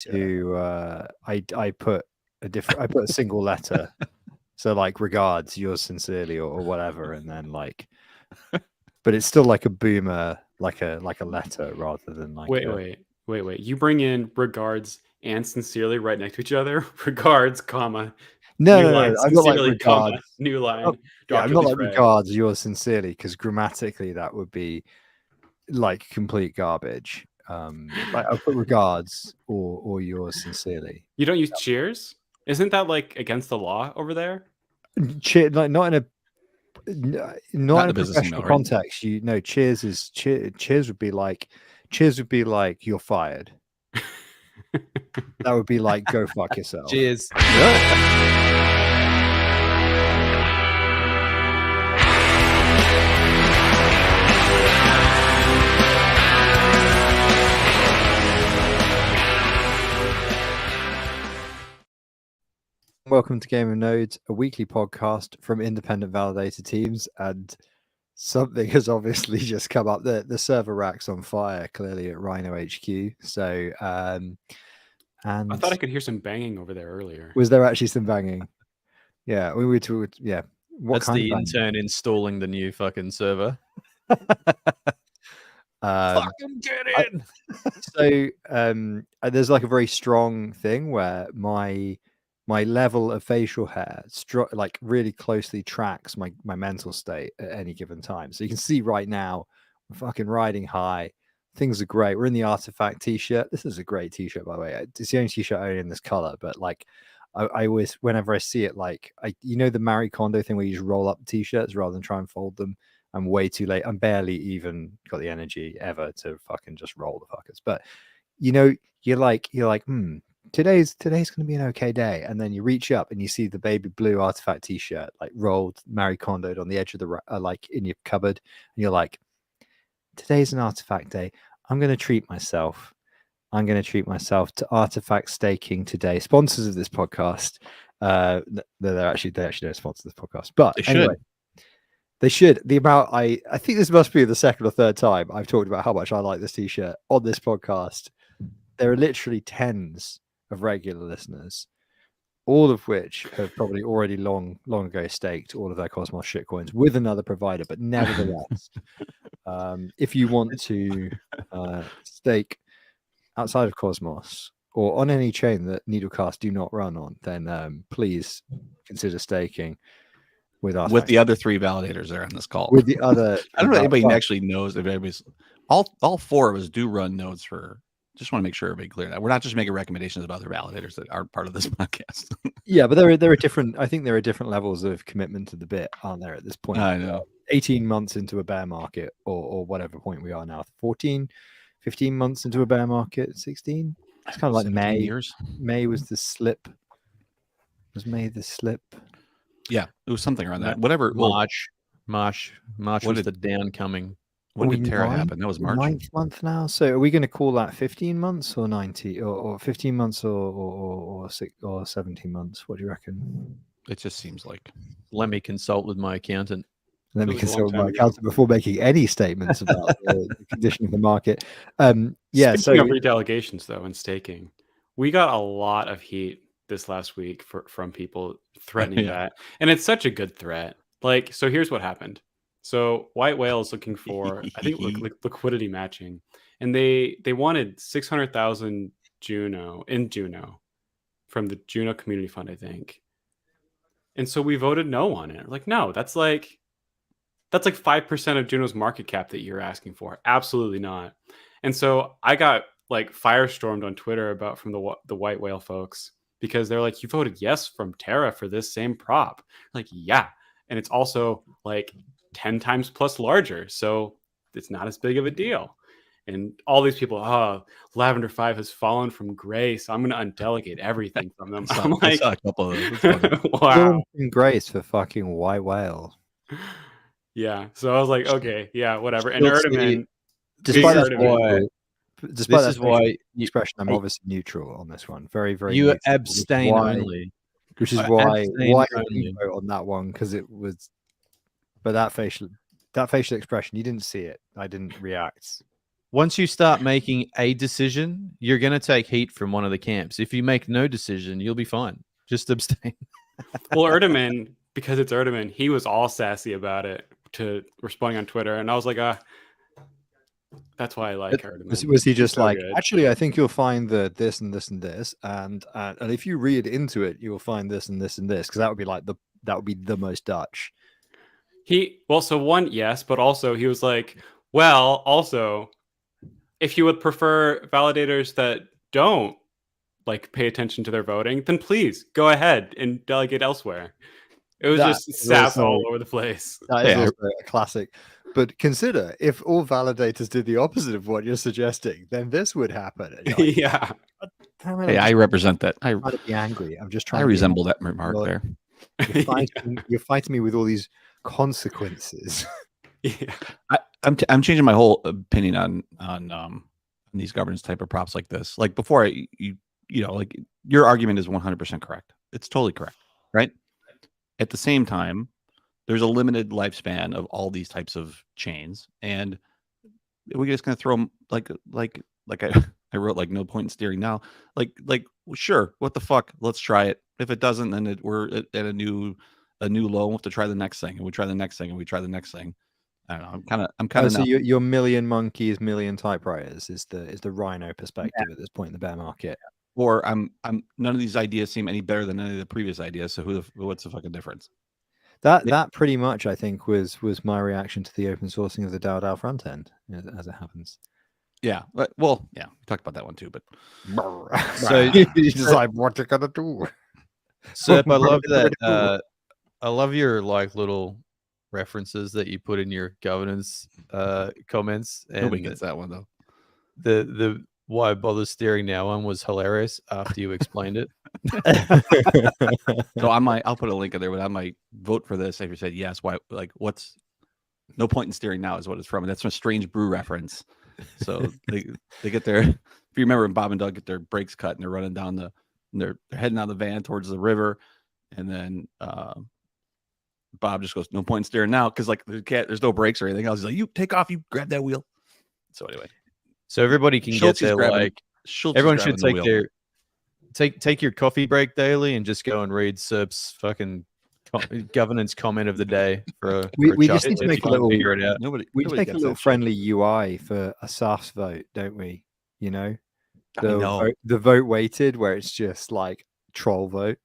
to I put a single letter. So like regards, yours sincerely, or whatever, and then like, but it's still like a boomer, like a letter rather than like. Wait. You bring in regards and sincerely right next to each other. Regards, comma, No, new no, line, no. I'm not like sincerely, comma, regards. new Oh, line, yeah, I'm dropped not with a like tray. regards, yours sincerely, because grammatically that would be like complete garbage. Like I'll put regards or yours sincerely. You don't use cheers? Isn't that like against the law over there? Like not in a Not not in in the a business professional email, right? context. Cheers would be like you're fired. That would be like go fuck yourself. Cheers. Welcome to Game of Nodes, a weekly podcast from independent validator teams, and something has obviously just come up. The server rack's on fire, clearly at Rhino HQ. So, and I thought I could hear some banging over there earlier. was there actually some banging? Yeah, we were. Yeah, what That's kind the of intern installing the new fucking server. Fucking get in. So there's like a very strong thing where my level of facial hair like really closely tracks my mental state at any given time. So you can see right now we're fucking riding high. Things are great. We're in the Artifact t-shirt. This is a great t-shirt, by the way. It's the only t-shirt I own in this color, but like I always, whenever I see it, like the Marie Kondo thing where you just roll up t-shirts rather than try and fold them. I'm way too late. I'm barely even got the energy ever to fucking just roll the fuckers. But you're like, today's going to be an okay day. And then you reach up and you see the baby blue Artifact t-shirt, like rolled, Marie Kondoed on the edge of the like in your cupboard. And you're like, today's an Artifact day. I'm going to treat myself. I'm going to treat myself to Artifact staking today. Sponsors of this podcast. They actually don't sponsor this podcast, but They anyway. should. They should. The amount I think this must be the second or third time I've talked about how much I like this t-shirt on this podcast. There are literally tens of regular listeners, all of which have probably already long ago staked all of their Cosmos shitcoins with another provider. But nevertheless, if you want to stake outside of Cosmos or on any chain that Needlecast do not run on, then please consider staking. With the other three validators there on this call. With the other, I don't know if anybody actually knows if everybody's all four of us do run nodes for. Just want to make sure everybody clear that we're not just making recommendations about other validators that aren't part of this podcast. Yeah, but there are different. I think there are different levels of commitment to the bit, aren't there? At this point, I know. 18 months into a bear market, or whatever point we are now, 14, 15 months into a bear market, 16. It's kind of like May. Years. May was the slip. Was May the slip? Yeah, it was something around that. Whatever. March was the down coming. When did Terra happen? That was March. 9th month now. So are we going to call that 15 months or 90 or 15 months or 17 months? What do you reckon? It just seems like. Let me consult with my accountant. Let me consult with my accountant before making any statements about the condition of the market. Yeah. Speaking of redelegations, though, and staking, we got a lot of heat this last week from people threatening that, and it's such a good threat. Like, so here's what happened. So White Whale is looking for, I think, liquidity matching, and they wanted 600,000 Juno from the Juno Community Fund, I think. And so we voted no on it. Like, no, that's like 5% of Juno's market cap that you're asking for. Absolutely not. And so I got like firestormed on Twitter from the White Whale folks, because they're like, you voted yes from Terra for this same prop. Like, yeah. And it's also like 10 times plus larger. So it's not as big of a deal. And all these people, Lavender 5 has fallen from grace. So I'm going to undelegate everything from them. I'm like, I saw a couple of those. Wow. Grace for fucking White Whale. Yeah. So I was like, okay, yeah, whatever. And Erdogan, despite this is why expression, I'm obviously neutral on this one. Very, very. You neutral, abstain only, which is why I didn't vote on that one, because it was. But that facial expression, you didn't see it. I didn't react. once you start making a decision, you're going to take heat from one of the camps. If you make no decision, you'll be fine. Just abstain. Well, Erdeman, because it's Erdeman, he was all sassy about it to responding on Twitter, and I was like, that's why I like Erdeman. Was he just so like, good. actually, I think you'll find that this and this and this, and if you read into it, you'll find this and this and this, because that would be like the most Dutch. So one, yes, but also he was like, well, also, if you would prefer validators that don't like pay attention to their voting, then please go ahead and delegate elsewhere. It was just sass all over the place. That is also a classic. But consider, if all validators did the opposite of what you're suggesting, then this would happen. Like, yeah. Hey, I represent that. I'm trying to be angry. I'm just trying. I resemble that remark there. You're fighting me with all these consequences. Yeah. I'm changing my whole opinion on these governance type of props like this. Like before, you know, like your argument is 100% correct. It's totally correct, right? At the same time, there's a limited lifespan of all these types of chains, and we're just going to throw them like I wrote, like, no point in steering now. Like sure, what the fuck? Let's try it. If it doesn't, then we're at a new low. We'll have to try the next thing, and we try the next thing, and we try the next thing. I don't know. I'm kind of. So your million monkeys, million typewriters is the Rhino perspective at this point in the bear market. Or I'm none of these ideas seem any better than any of the previous ideas. So what's the fucking difference? That pretty much, I think, was my reaction to the open sourcing of the DAO front end, as it happens. Yeah, well, yeah, we talked about that one too. But so you're just like, what you gonna do? Sep, I love that. I love your like little references that you put in your governance comments. And nobody gets that one though. The why bother steering now one was hilarious after you explained it. So I'll put a link in there, but I might vote for this if you said yes. Why? Like, what's no point in steering now is what it's from, and that's a Strange Brew reference. So they get their, if you remember when Bob and Doug get their brakes cut and they're running down they're heading down the van towards the river, and then Bob just goes, no point in steering now, because like there's no brakes or anything else. He's like, you take off, you grab that wheel. So anyway. So everybody can get their everyone should take your coffee break daily and just go and read Serp's fucking governance comment of the day for we just need to make a little figure it out. We need to make a little friendly UI for a SAFS vote, don't we? You know, the vote weighted where it's just like troll vote.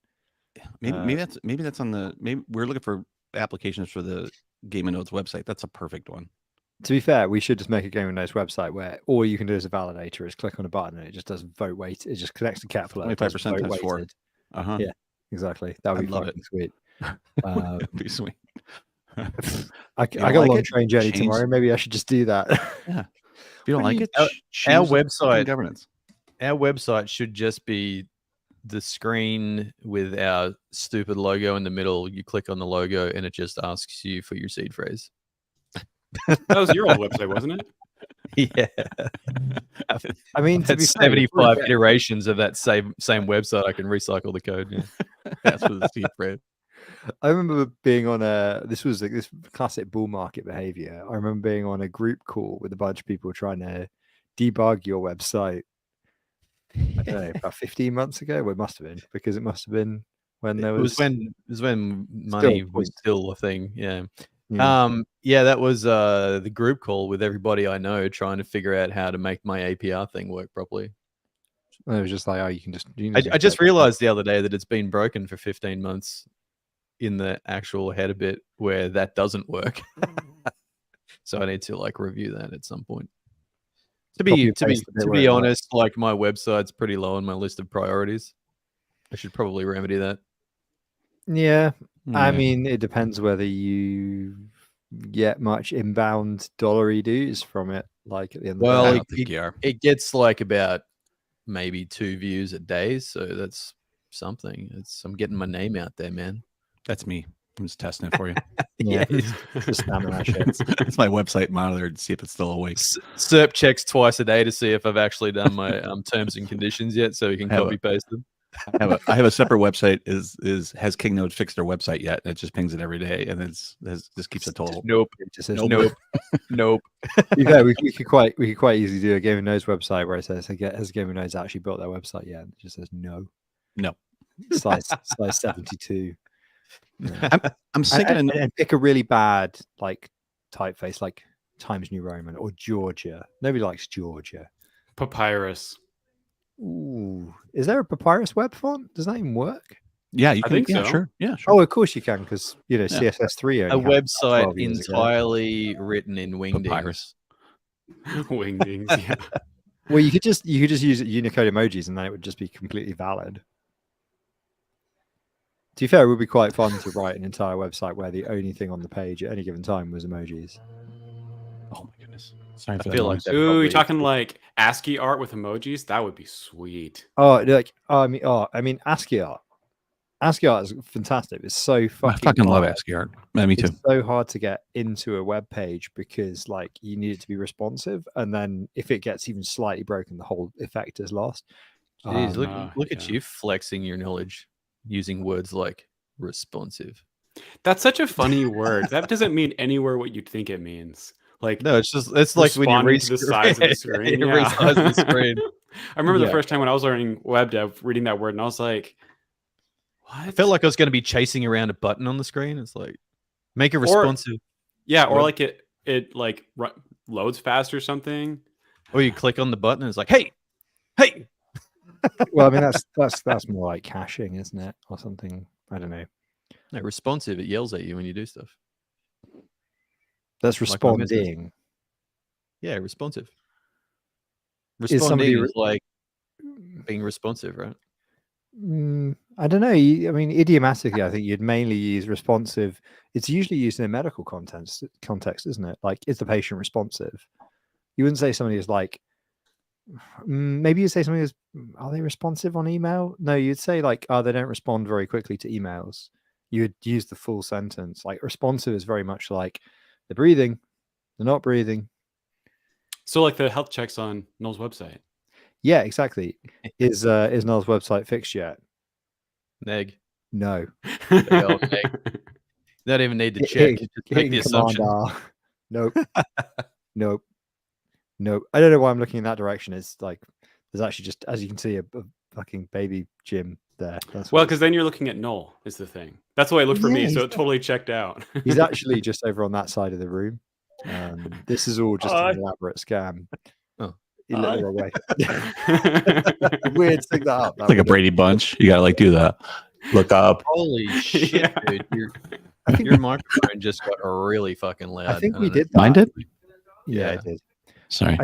Maybe that's on the we're looking for applications for the Game of Nodes website. That's a perfect one. To be fair, we should just make a Game of Nodes website where all you can do as a validator is click on a button and it just does vote weight. It just connects to Kepler. 25% times 4. Yeah, exactly. That would be fucking sweet. That'd be sweet. I got a long train journey tomorrow. Maybe I should just do that. Yeah. If you don't like it, our website governance. Our website should just be the screen with our stupid logo in the middle. You click on the logo and it just asks you for your seed phrase. That was your old website, wasn't it? Yeah. I mean, that's 75 iterations of that same website. I can recycle the code. Yeah. That's for the seed phrase. I remember being on this was like this classic bull market behavior. I remember being on a group call with a bunch of people trying to debug your website. I don't know, about 15 months ago. Well, it must have been, because it must have been when there was. It was when money was still a thing. Yeah. That was the group call with everybody I know trying to figure out how to make my APR thing work properly. And it was just like, oh, you can just. I just realized the other day that it's been broken for 15 months in the actual header bit where that doesn't work. So I need to like review that at some point. To be honest, like my website's pretty low on my list of priorities. I should probably remedy that. Yeah. I mean, it depends whether you get much inbound dollary dues from it. Like at the end of the day, it gets like about maybe 2 views a day, so that's something. I'm getting my name out there, man. That's me. I'm just testing it for you. Yeah, just spamming that shit. It's my website monitor to see if it's still awake. Serp checks twice a day to see if I've actually done my terms and conditions yet, so he can copy paste them. I have a separate website. Has KingNode fixed their website yet? And it just pings it every day, and just keeps a total. Nope. It just says Nope. Nope. Yeah, we could quite easily do a Game of Nodes website where it says, "Has Game of Nodes actually built their website yet?" And it just says no. Size 72. Yeah. I'm thinking and pick a really bad like typeface, like Times New Roman or Georgia. Nobody likes Georgia. Papyrus. Ooh, is there a Papyrus web font? Does that even work? yeah, you I can. think Yeah, so. sure. Yeah, sure. Oh, of course you can, because Yeah. CSS3 A only happened about website 12 years ago. entirely written in Wingdings. Papyrus. Wingdings. Yeah. Well, you could just use Unicode emojis, and then it would just be completely valid. To be fair, it would be quite fun to write an entire website where the only thing on the page at any given time was emojis. Oh my goodness. Sorry for I that feel like noise. that Ooh, you're probably- talking like ASCII art with emojis? That would be sweet. I mean, ASCII art. ASCII art is fantastic. It's so I fucking fucking love hard. ASCII art. Yeah, me too. It's so hard to get into a web page because like you need it to be responsive, and then if it gets even slightly broken, the whole effect is lost. Jeez, look at yeah. you flexing your knowledge using words like responsive. That's such a funny word. That doesn't mean anywhere what you'd think it means. Like No, it's like when you responding to the size of the screen. you Yeah. resize the screen. I remember the Yeah. first time when I was learning web dev, reading that word, and I was like, "What?" I felt like I was going to be chasing around a button on the screen. It's like make it responsive, yeah, or Web- like it like loads fast or something. or you click on the button and it's like, hey. Well, I mean that's more like caching, isn't it, or something? I don't know. No, responsive. It yells at you when you do stuff. That's Like my missus. responding. Yeah, responsive. Is somebody Responding is like being responsive, right? I don't know. I mean, idiomatically, I think you'd mainly use responsive. It's usually used in a medical context, isn't it? Like, is the patient responsive? You wouldn't say somebody is like. Maybe you say something is. Are they responsive on email? No, you'd say like, oh, they don't respond very quickly to emails. You would use the full sentence. Like, responsive is very much like they're breathing, they're not breathing. So like the health checks on Noel's website. Yeah, exactly. Is Noel's website fixed yet? Neg. No. Don't even need to check. Just make the assumption. R. Nope. Nope. Nope. I don't know why I'm looking in that direction. It's like there's actually just, as you can see, a fucking baby Jim there. That's Well, what because then you're looking at Noel is the thing. That's the way it looked for Yeah, me. So he's it totally checked out. he's actually just over on that side of the room. This is all just an elaborate scam. Oh. He looked the wrong way. Weird to pick that up. It's like a Brady Bunch. You gotta like do that. Look up. Holy shit, Yeah. dude! Your microphone just got really fucking loud. I think we don't know. did that. Mine did? Yeah, I Yeah. did. Sorry.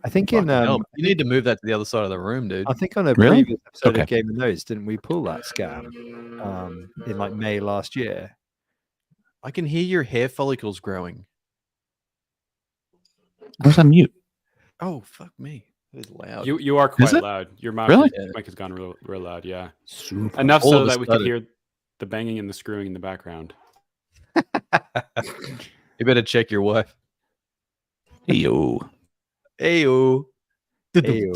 I think in Fucking hell, you need to move that to the other side of the room, dude. I think on a Really? previous episode Okay. of Game of Nodes, didn't we pull that scam in like May last year? I can hear your hair follicles growing. I was on mute. Oh fuck me! That is loud. You are quite it? loud. Your Really? mic has gone real loud. Yeah, Super. enough All so of a that we could sudden. hear the banging and the screwing in the background. You better check your wife. Hey yo. Ayo. Ew.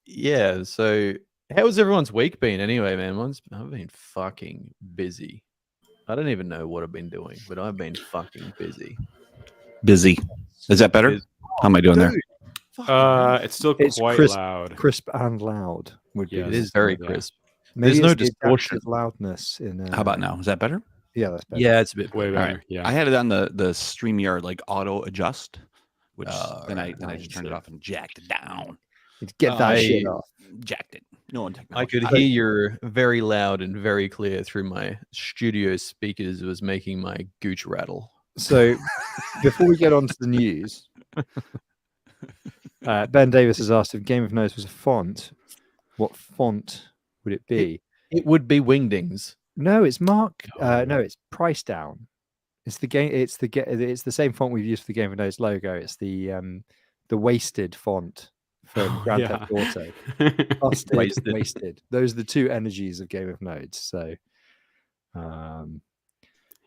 Yeah. So, how has everyone's week been anyway, man? I've been fucking busy. I don't even know what I've been doing, but I've been fucking busy. Busy. Is that better? Busy. How am I doing there? Dude, fucking hell. It's still It's quite crisp. loud. Crisp and loud would be. Yeah, It the- is very yeah. crisp. Maybe there's no it's the distortion. adaptive loudness in. How about now? Is that better? Yeah, that's better. Yeah, it's a bit. Way All better. right. Yeah. I had it on the StreamYard like auto adjust, which then I right. just turned it off and jacked it down. Get that shit I- off. Jacked it. No one I technology. could hear your very loud and very clear through my studio speakers. It was making my gooch rattle. So, before we get on to the news, Ben Davis has asked if Game of Nodes was a font. What font would it be? It would be Wingdings. No, it's Mark. Oh. No, it's Price Down. It's the game. It's the same font we've used for the Game of Nodes logo. It's the wasted font from Grand Theft Auto. Busted, Wasted. wasted. Those are the two energies of Game of Nodes. So,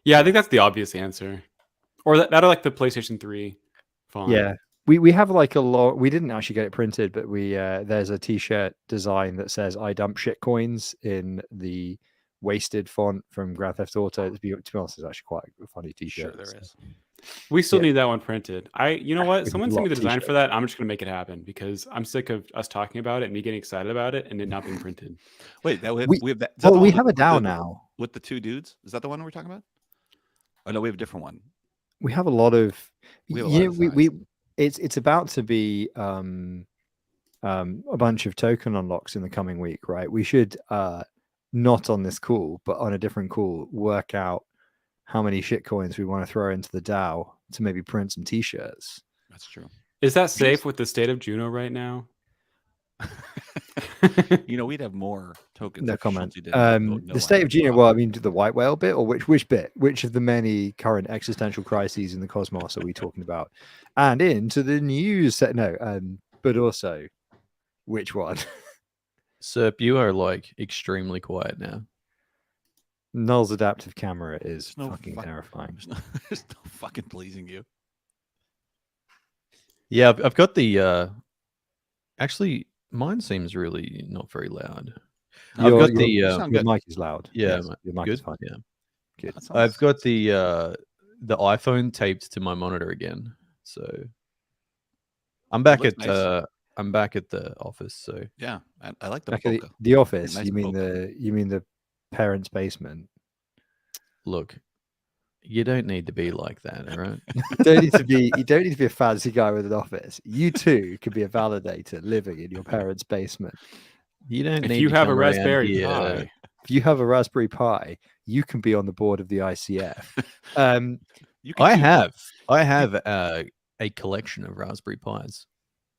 Yeah, I think that's the obvious answer. Or that or like the PlayStation 3 font. yeah, we have like a lot. We didn't actually get it printed, but we there's a T-shirt design that says "I dump shit coins" in the wasted font from Grand Theft Auto. To be honest, it's actually quite a funny T-shirt. Sure, there is. We still Yeah. need that one printed. You know what? We Someone need a send me lot the of design for t-shirts. that. I'm just gonna make it happen because I'm sick of us talking about it, me getting excited about it, and it not being printed. Wait, that we We- have that. Is that Well, the we one have a with DAO the- now. with the two dudes. Is that the one we're talking about? Oh no, we have a different one. We have a lot of. We have a lot of we designs. it's about to be a bunch of token unlocks in the coming week, right? We should not on this call, but on a different call, work out how many shit coins we want to throw into the DAO to maybe print some T-shirts. That's true. Is that safe with the state of Juno right now? You know, we'd have more tokens. No if comment. Schulte didn't vote no The state on of Juno. Well, I mean, the white whale bit, or which bit? Which of the many current existential crises in the cosmos are we talking about? And into the news. No, but also, which one? Serp, you are like extremely quiet now. Null's adaptive camera is no fucking fuck- terrifying. There's no fucking pleasing you. Yeah, I've got the. Actually, mine seems really not very loud. I've got the. you sound Your good. mic is loud. Yeah, Yes, your mic good. is fine. Yeah, Good. That I've sounds- got the iPhone taped to my monitor again, so I'm back looks at nice. I'm back at the office. So Yeah, I like the Back at bokeh. the office. Nice You mean bokeh. the parents' basement? look, you don't need to be like that, all right? You don't need to be a fancy guy with an office. You too could be a validator living in your parents' basement. You don't If need you to have a come around Raspberry here. Pi, If you have a Raspberry Pi, you can be on the board of the ICF. You can I too. have a collection of Raspberry Pis.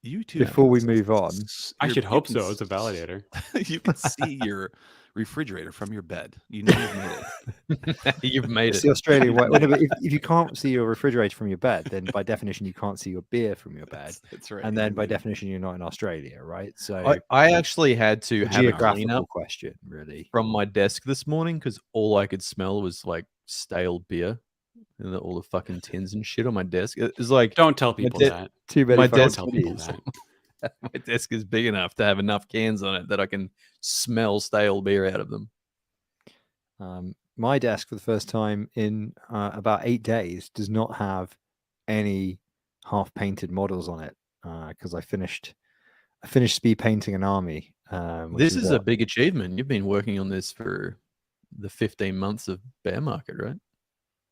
You too. Before we move on, I should You hope can so as a s- validator. You can see your refrigerator from your bed. You know you've made it. You've made it's it. the Australian way. Well, no, but if you can't see your refrigerator from your bed, then by definition you can't see your beer from your bed, That's right. and you then by made it. definition you're not in Australia, right? So I actually had to a have a geographical cleanup question, really. from my desk this morning because all I could smell was like stale beer and all the fucking tins and shit on my desk. It's like Don't tell people de- that. Too many my fucking desk- Don't tell people cities. that. my desk is big enough to have enough cans on it that I can smell stale beer out of them. My desk for the first time in about 8 days does not have any half painted models on it because I finished speed painting an army. This is a big achievement. You've been working on this for the 15 months of bear market, right?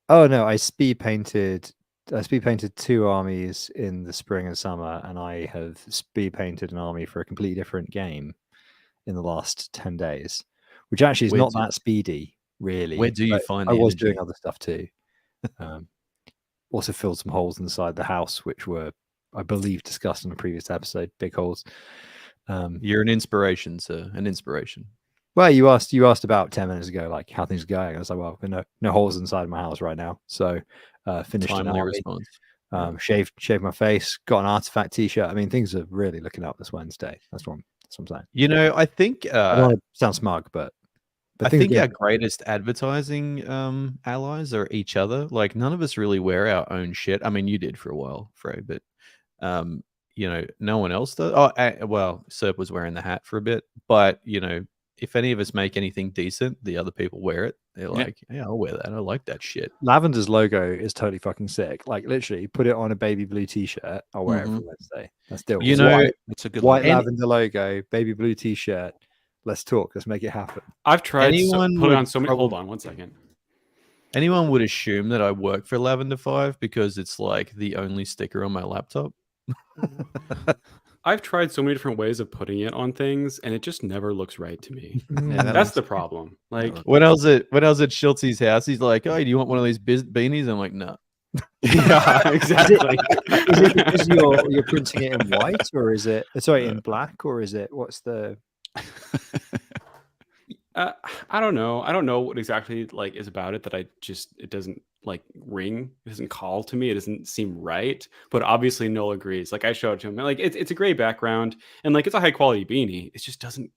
Oh no, I speed painted 2 armies in the spring and summer, and I have speed painted an army for a completely different game in the last 10 days, which actually is Where not do- that speedy, really. Where do you but find I the was energy? doing other stuff too. Also filled some holes inside the house, which were, I believe, discussed in a previous episode. Big holes. You're an inspiration, sir. An inspiration. Well, you asked about 10 minutes ago, like how things are going. I was like, well, no holes inside my house right now. So finished an Timely army, response. shaved my face, got an artifact T-shirt. I mean, things are really looking up this Wednesday. That's what I'm saying. You know, I think I don't want to sound smug, but I things are think our good. greatest advertising allies are each other. Like none of us really wear our own shit. I mean, you did for a while, Frey, but you know, no one else does. Oh, well, Serp was wearing the hat for a bit, but you know, if any of us make anything decent, the other people wear it. They're like, yeah, I'll wear that. I like that shit. Lavender's logo is totally fucking sick. Like literally, put it on a baby blue T-shirt. I'll wear it for Wednesday. Let's do it. You know, It's a good white look. lavender logo, baby blue T-shirt. Let's talk. Let's make it happen. I've tried Anyone put it would on so many. Hold on one second. anyone would assume that I work for Lavender 5 because it's like the only sticker on my laptop. I've tried so many different ways of putting it on things, and it just never looks right to me. Yeah, that That's looks- the problem. Like, When I was at Schultze's house, he's like, "Oh, do you want one of these beanies?" I'm like, "No." yeah, exactly. Is it because you're printing it in white, or is it in black, or is it what's the? I don't know. I don't know what exactly like is about it that it doesn't like ring. It doesn't call to me. It doesn't seem right. But obviously Noel agrees. Like I showed it to him. Like it's a great background and like it's a high quality beanie. It just doesn't.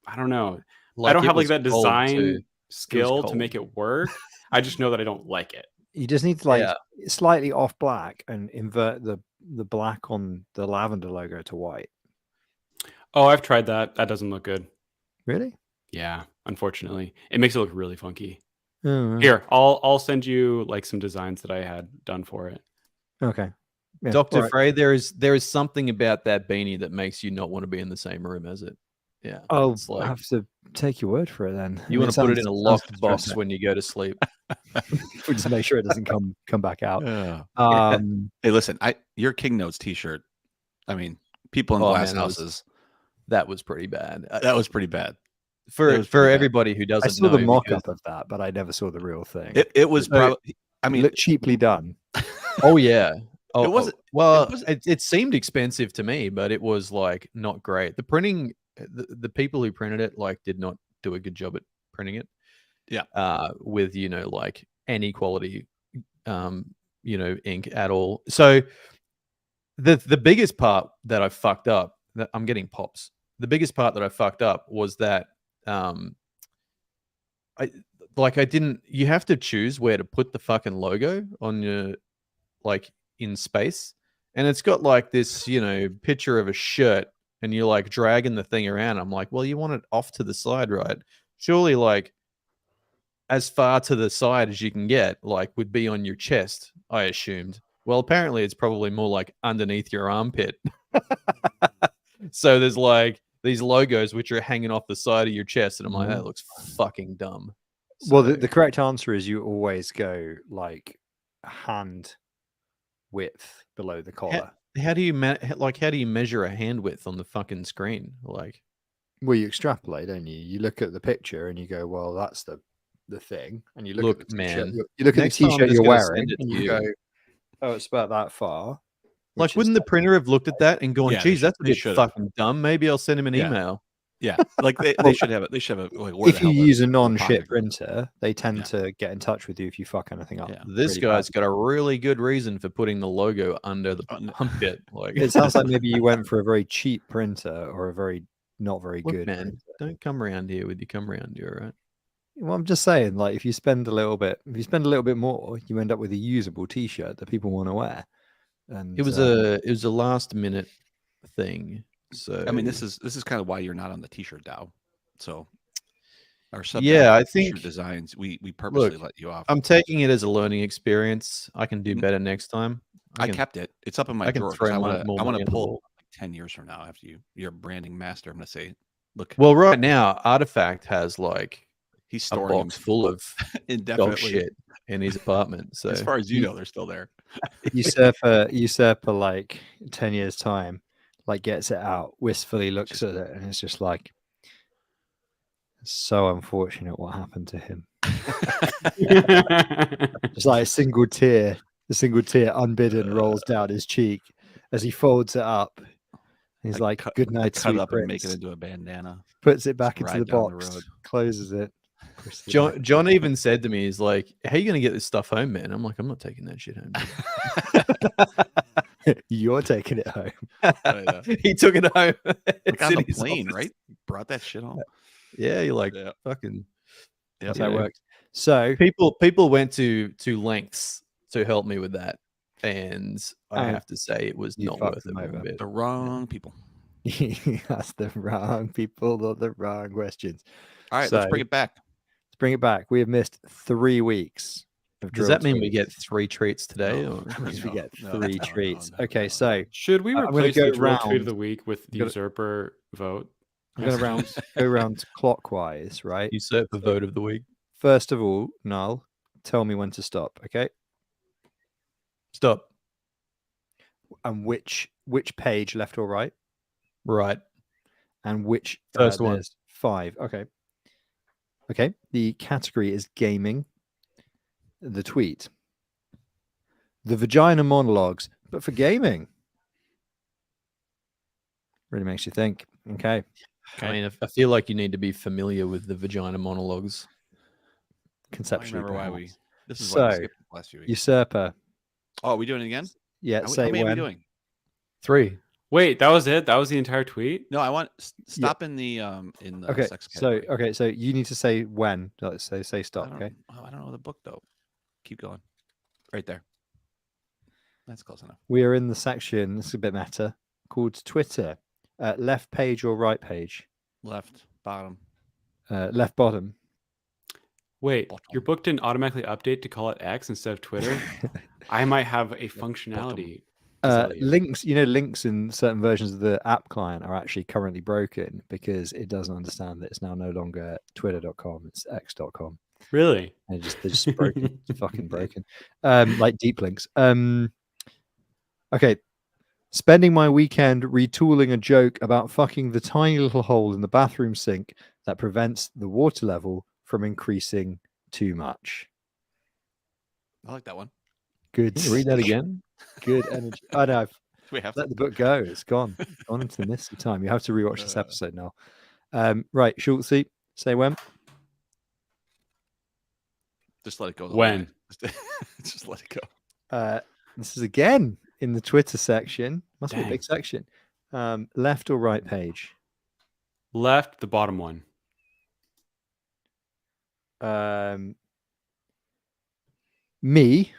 I don't know. I don't it have like was that cold, design too. skill to cold. make it work. I just know that I don't like it. You just need to like Yeah. slightly off black and invert the the black on the lavender logo to white. Oh, I've tried that. That doesn't look good. Really? Yeah, unfortunately, it makes it look really funky. Oh, right. Here, I'll send you like some designs that I had done for it. Okay. Yeah, Dr. all right. Frey, there is something about that beanie that makes you not want to be in the same room as it. Yeah. Oh, it's I like have to take your word for it then. you want to put it in a locked box when you go to sleep. We just make sure it doesn't come back out. Yeah. Um, Hey, listen, your King Notes T-shirt. I mean, people in Oh, glass man, houses. that was pretty bad. That was pretty bad. For was pretty bad. everybody who I doesn't saw know, the mock because- up of that, but I never saw the real thing. It was So- probably. I It mean, looked cheaply done. Oh yeah. Oh, It wasn't- well, it wasn't- it seemed expensive to me, but it was like not great. The printing, the people who printed it like did not do a good job at printing it. Yeah. With like any quality, ink at all. So the biggest part that I fucked up, that I'm getting pops. The biggest part that I fucked up was that I didn't. You have to choose where to put the fucking logo on your in space, and it's got like this picture of a shirt, and you're like dragging the thing around. I'm like, well, you want it off to the side, right? Surely like as far to the side as you can get would be on your chest, I assumed. Well, apparently it's probably more like underneath your armpit. So there's like these logos which are hanging off the side of your chest, and I'm like, that looks fucking dumb. Well, So- the correct answer is you always go like hand width below the collar. how do you how do you measure a hand width on the fucking screen? Like, Well, you extrapolate, don't you? You look at the picture and you go, "Well, that's the thing," and you look Look, at the t-shirt. man, You look at the next time I'm t-shirt just you're gonna wearing, send it and to you you. go, "Oh, it's about that far." like, which is wouldn't the printer have looked at that and gone, Yeah, they "Geez, that's a they bit should've. fucking dumb. Maybe I'll send him an Yeah. email." yeah, like they should have it. They should have it. Like, where if the you hell use a the non-ship project- printer, they tend Yeah. to get in touch with you if you fuck anything up. Yeah. This pretty guy's bad. got a really good reason for putting the logo under the Oh, no. armpit. Like, It sounds like maybe you went for a very cheap printer or a very not very look, good man, printer. don't come around here with your come around here, all right? Well, I'm just saying, like, if you spend a little bit more, you end up with a usable T-shirt that people want to wear. And It was a last minute thing. So I mean, this is kind of why you're not on the T-shirt DAO. So our sub Yeah, I t-shirt think- designs we purposely Look, let you off. I'm taking it as a learning experience. I can do Mhm. better next time. I can- kept it. It's up in my I can drawer. 'Cause throw I more want money to at the pull wall. 10 years from now after you're a branding master. I'm going to say, look, Well, right now, Artifact has like he's a storing box them full of dog indefinitely. shit in his apartment. So As far as you know, they're still there. usurper, like 10 years time, like gets it out, wistfully looks at it, and it's just like, so unfortunate what happened to him. Just like a single tear unbidden rolls down his cheek as he folds it up. He's I like, cut- "Good night, Cut sweet it up and make it prince." into a bandana. Puts it back Just into the ride down the box, road. closes it. pushes it back. John even said to me, he's like, "How you going to get this stuff home, man?" I'm like, "I'm not taking that shit home." You're taking it home. He took it home. Like It's on in the his plane, office. right? Brought that shit home. Yeah, you're like Yeah. fucking. That's you how it know, works. So People went to lengths to help me with that, and I And have to say it was you not fucked worth it them one over. bit. The wrong people. that's the wrong people or the wrong questions. All right, So- let's bring it back. Let's bring it back. We have missed 3 weeks of Does drill that mean we tweets. get 3 treats today? No. Or? That means we No, get no, 3 no, treats. no, Okay, no, so no. Should we I'm gonna replace go the drill tweet round. of the week with the gonna- usurper vote? I'm going to go round clockwise, right? Usurper vote of the week. First of all, Null, tell me when to stop, okay? Stop. And which page, left or right? Right. And which First one. there's 5. Okay. Okay. The category is gaming. The tweet. The vagina monologues, but for gaming. Really makes you think. Okay. I mean, I feel like you need to be familiar with the vagina monologues. I Conceptually. remember why we. perhaps. This is why we So, skipped the last few weeks. Usurper. Oh, are we doing it again? Yeah, How say many are we when. doing? 3. Wait, that was it? That was the entire tweet? No, I want stop in the Okay. sex So category. so you need to say when. Let's say I stop. don't, Okay. I don't know the book though. Keep going. Right there. That's close enough. We are in the section, this is a bit meta, called Twitter. Left page or right page? Left bottom. Left bottom. Wait, Bottom. your book didn't automatically update to call it X instead of Twitter? I might have a functionality. gazillion. Links, links in certain versions of the app client are actually currently broken because it doesn't understand that it's now no longer twitter.com, it's x.com. Really? And they're just broken. It's fucking broken. Like deep links. Okay. Spending my weekend retooling a joke about fucking the tiny little hole in the bathroom sink that prevents the water level from increasing too much. I like that one. Good. Can you read that again? Good energy. I know. I've We have let to. the book go. It's gone. Gone into the mist of time. You have to rewatch this episode now. Right, Schultzy, say when. Just let it go. When? Just let it go. This is again in the Twitter section. Must be a Dang. big section. Left or right page? Left, the bottom one. Me,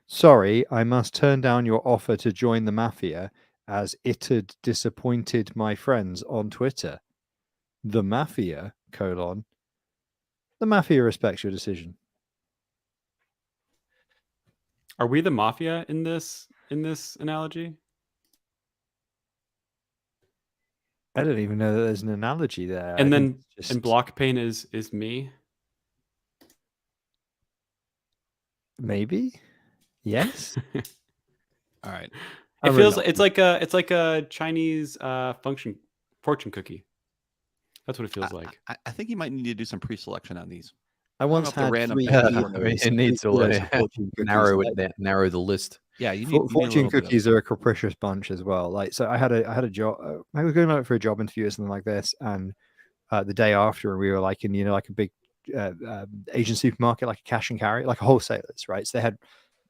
sorry, I must turn down your offer to join the mafia as it had disappointed my friends on Twitter. The mafia, the mafia respects your decision. Are we the mafia in this analogy? I don't even know that there's an analogy there. And I then think it's and just block pain is me. maybe. Yes. All right. It I'm feels really it's like a Chinese fortune cookie. That's what it feels like. I think you might need to do some pre-selection on these. I once off the had random 3 page. kilos, It needs 3 to kilos of fortune cookies. narrow Like, it down, narrow the list. Yeah, you need a fortune little bit of- cookies are a capricious bunch as well. Like, so I had a job. I was going out for a job interview or something like this, and the day after we were like in like a big Asian supermarket, like a cash and carry, like a wholesalers, right? So they had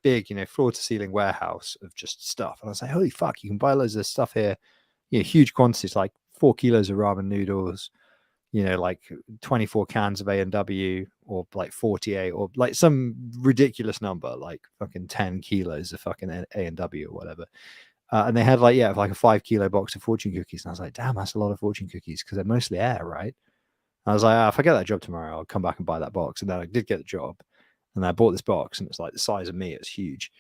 big, floor to ceiling warehouse of just stuff, and I was like, holy fuck, you can buy loads of stuff here, huge quantities, like 4 kilos of ramen noodles, like 24 cans of A&W, or like 48, or like some ridiculous number, like fucking 10 kilos of fucking A&W or whatever. And they had like a 5 kilo box of fortune cookies, and I was like, damn, that's a lot of fortune cookies, because they're mostly air, right? I was like, if I get that job tomorrow, I'll come back and buy that box. And then I did get the job, and I bought this box, and it's like the size of me. It's huge.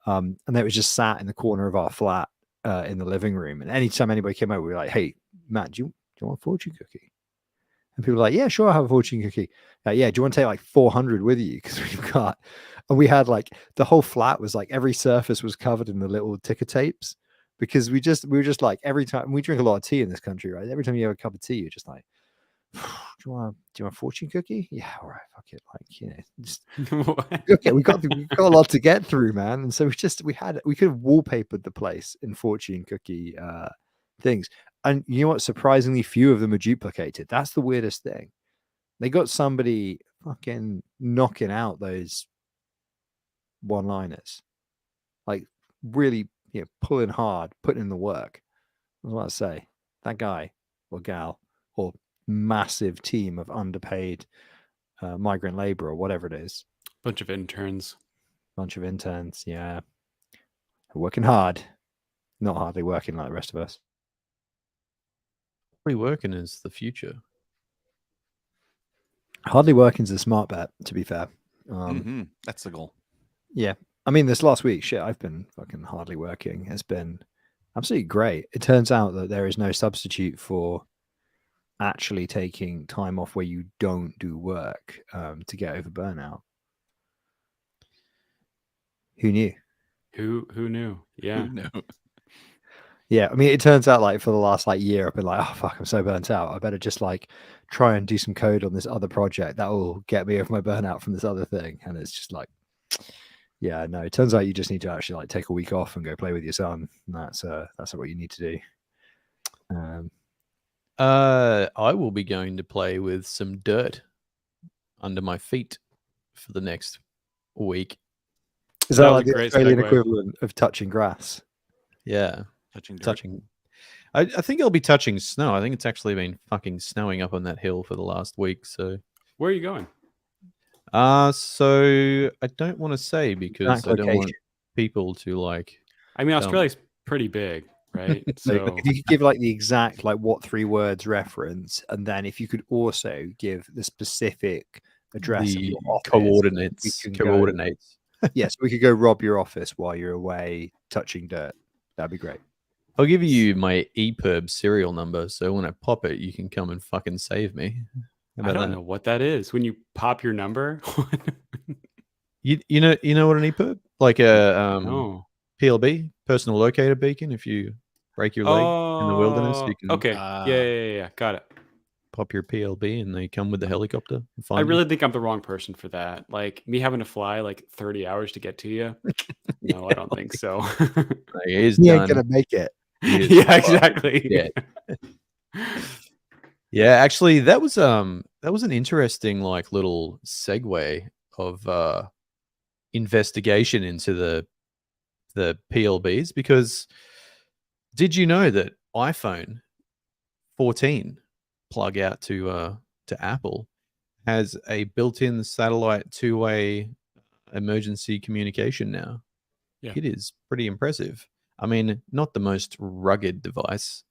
And it was just sat in the corner of our flat in the living room. And anytime anybody came over, we were like, hey, Matt, do you want a fortune cookie? And people were like, yeah, sure, I'll have a fortune cookie. Yeah, do you want to take like 400 with you? Because and we had like the whole flat was like every surface was covered in the little ticker tapes, because we were just like, every time we drink a lot of tea in this country, right? Every time you have a cup of tea, you're just like, do you want a fortune cookie? Yeah, all right, fuck it. Like, just okay, we got a lot to get through, man. And so we could have wallpapered the place in fortune cookie things. And you know what? Surprisingly few of them are duplicated. That's the weirdest thing. They got somebody fucking knocking out those one-liners, like really, pulling hard, putting in the work. That's what I say. That guy or gal or massive team of underpaid migrant labor or whatever it is. Bunch of interns. Yeah, working hard, not hardly working like the rest of us. Free working is the future. Hardly working is a smart bet, to be fair. That's the goal. Yeah. I mean, this last week, shit, I've been fucking hardly working. It's been absolutely great. It turns out that there is no substitute for actually taking time off where you don't do work to get over burnout. Who knew? Who knew? Yeah. No. Yeah, I mean, it turns out like for the last year, I've been like, oh fuck, I'm so burnt out. I better just try and do some code on this other project that will get me over my burnout from this other thing. And it's just like, yeah, no. It turns out you just need to actually take a week off and go play with your son. And that's what you need to do. I will be going to play with some dirt under my feet for the next week. Is that was like a the great Australian segue. equivalent of touching grass? Yeah, Touching dirt. touching. I think it'll be touching snow. I think it's actually been fucking snowing up on that hill for the last week. So Where are you going? So I don't want to say because Exact I don't want location. people to like. I mean, Tell me. Australia's pretty big, right? So So if you could give like the exact like what 3 words reference, and then if you could also give the specific address of The your office, coordinates. we can go. Coordinates. Yes, we could go rob your office while you're away touching dirt. That'd be great. I'll give you my EPIRB serial number, so when I pop it, you can come and fucking save me. How I about don't that? know what that is. When you pop your number, You know what an EPIRB? Like a no. PLB, personal locator beacon. If you break your leg in the wilderness, you Oh, can okay. Yeah. Got it. pop your PLB and they come with the helicopter and I find really think I'm the wrong person for that. Like me having to fly like 30 hours to get to you. you. No, I don't think so. Like, he's He ain't done. gonna make it. He is Yeah, fucking exactly. dead. Yeah, actually, that was an interesting like little segue of investigation into the PLBs, because did you know that iPhone 14 plug out to Apple has a built-in satellite two-way emergency communication now? Yeah. It is pretty impressive. I mean, not the most rugged device,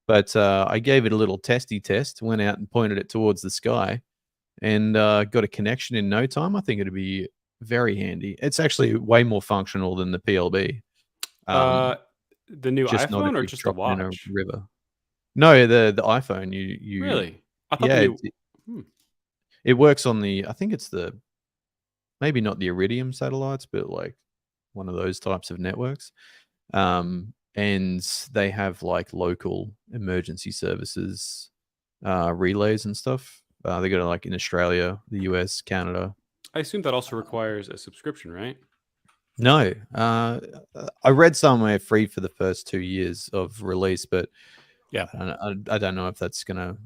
but I gave it a little testy test, went out and pointed it towards the sky, and got a connection in no time. I think it'd be very handy. It's actually way more functional than the PLB. The new Just not if iPhone or you just the drop it in a watch? river. No, the iPhone. You Really? I thought yeah, the new it works on the. I think it's the maybe not the Iridium satellites, but like one of those types of networks. And they have like local emergency services relays and stuff. They got it like in Australia, the US, Canada. I assume that also requires a subscription, right? No, I read somewhere free for the first 2 years of release, but Yeah. I don't know if that's gonna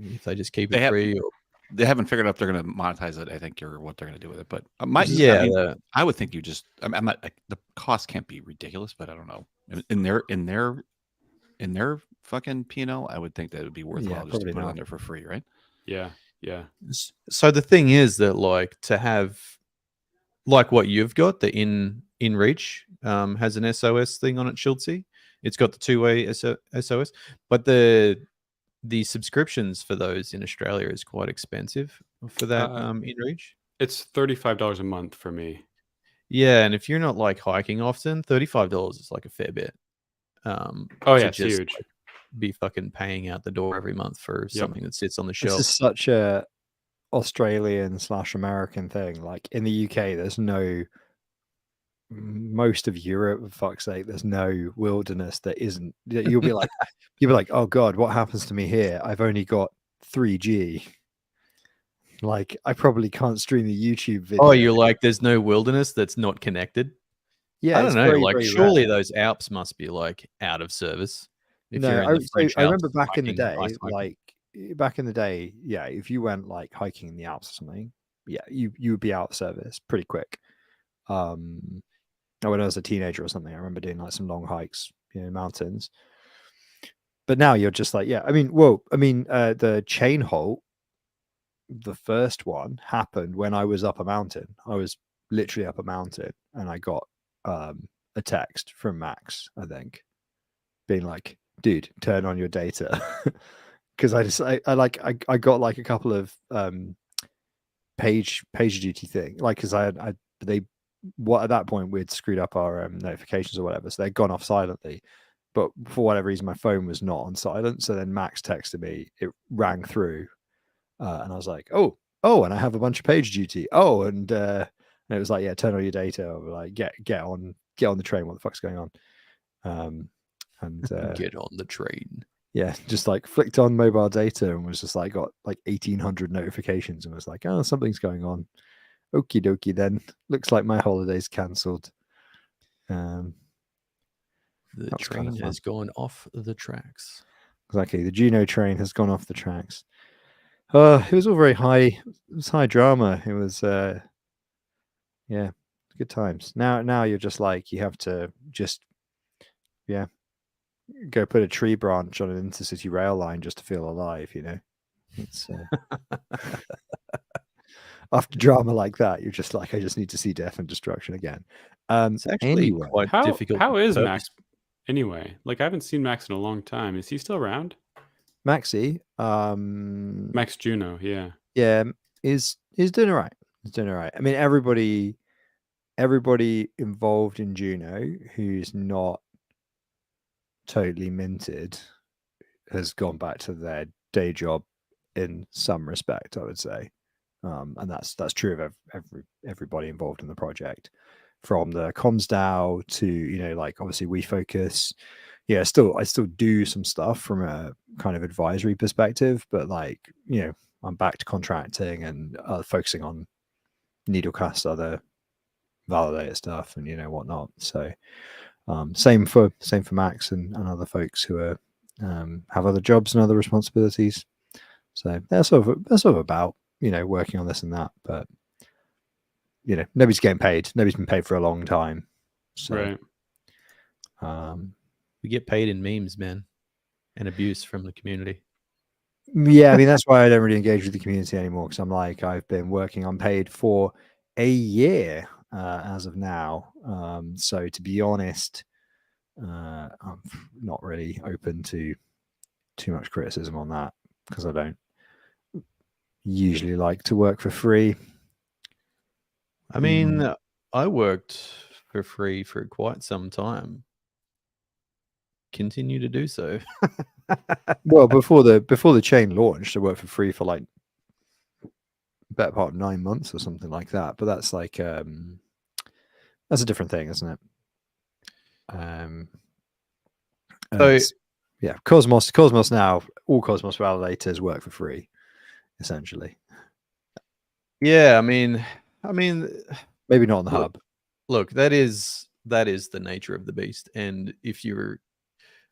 if they just keep They it have- free. Or, They haven't figured out if they're going to monetize it, I think, or what they're going to do with it. But yeah, I would think you just. I'm not. The cost can't be ridiculous, but I don't know. In their fucking P&L, I would think that it would be worthwhile just to probably put it not. on there for free, right? Yeah. so the thing is that like to have like what you've got, the InReach has an SOS thing on it, Schultzy. It's got the two-way SOS, but the subscriptions for those in Australia is quite expensive for that InReach. It's $35 a month for me. Yeah, and if you're not like hiking often, $35 is like a fair bit. Oh yeah, it's huge. Like, be fucking paying out the door every month for something that sits on the shelf. This is such a Australian/American thing. Like in the UK, there's no. Most of Europe, for fuck's sake, there's no wilderness that isn't. You'll be like, oh god, what happens to me here? I've only got 3G. Like, I probably can't stream a YouTube video. Oh, you're like, there's no wilderness that's not connected? Yeah, I don't it's know. very, Like, very surely rare. those Alps must be like out of service. If No, you're in the French I remember Alps back in the hiking, day, ice hiking. back in the day, yeah, if you went like hiking in the Alps or something, yeah, you would be out of service pretty quick. When I was a teenager or something, I remember doing like some long hikes, mountains. But now you're just like, yeah, the chain halt, the first one happened when I was up a mountain. I was literally up a mountain and I got a text from Max, I think, being like, dude, turn on your data. Because I got like a couple of page duty thing, like, because at that point we'd screwed up our notifications or whatever, so they'd gone off silently, but for whatever reason my phone was not on silent. So then Max texted me, it rang through, and I was like, oh, and I have a bunch of page duty. And it was like, yeah, turn on your data, or like get on the train, what the fuck's going on? Get on the train. Yeah, just like flicked on mobile data and was just like got like 1,800 notifications and was like, oh, something's going on. Okie dokie then. Looks like my holiday's cancelled. The train has gone off the tracks. Exactly. The Juno train has gone off the tracks. It was all very high. It was high drama. It was yeah, good times. Now you're just like, you have to just go put a tree branch on an intercity rail line just to feel alive, It's after drama like that, you're just like, I just need to see death and destruction again. It's actually Anyway, quite How difficult. how to is purpose- Max anyway? Like I haven't seen Max in a long time. Is he still around? Maxi, Max Juno, yeah. yeah, is doing all right. He's doing all right. I mean, everybody involved in Juno who's not totally minted has gone back to their day job in some respect, I would say, and that's true of everybody involved in the project, from the comms DAO to, you know, like obviously we focus. Yeah, I still do some stuff from a kind of advisory perspective, but like, you know, I'm back to contracting and focusing on Needlecast, other validator stuff, and you know whatnot. So same for Max and other folks who are have other jobs and other responsibilities. So they're sort of about, you know, working on this and that, but you know, nobody's getting paid. Nobody's been paid for a long time. So Right. We get paid in memes, man, and abuse from the community. yeah, I mean that's why I don't really engage with the community anymore, because I'm like, I've been working unpaid for a year as of now. So to be honest, I'm not really open to too much criticism on that, because I don't usually like to work for free. I mean, I worked for free for quite some time. Continue to do so. Well, before the chain launched, I worked for free for like better part of 9 months or something like that. But that's like that's a different thing, isn't it? So yeah, Cosmos now, all Cosmos validators work for free, essentially. yeah, I mean, Maybe not on the Look, hub. look, that is the nature of the beast. And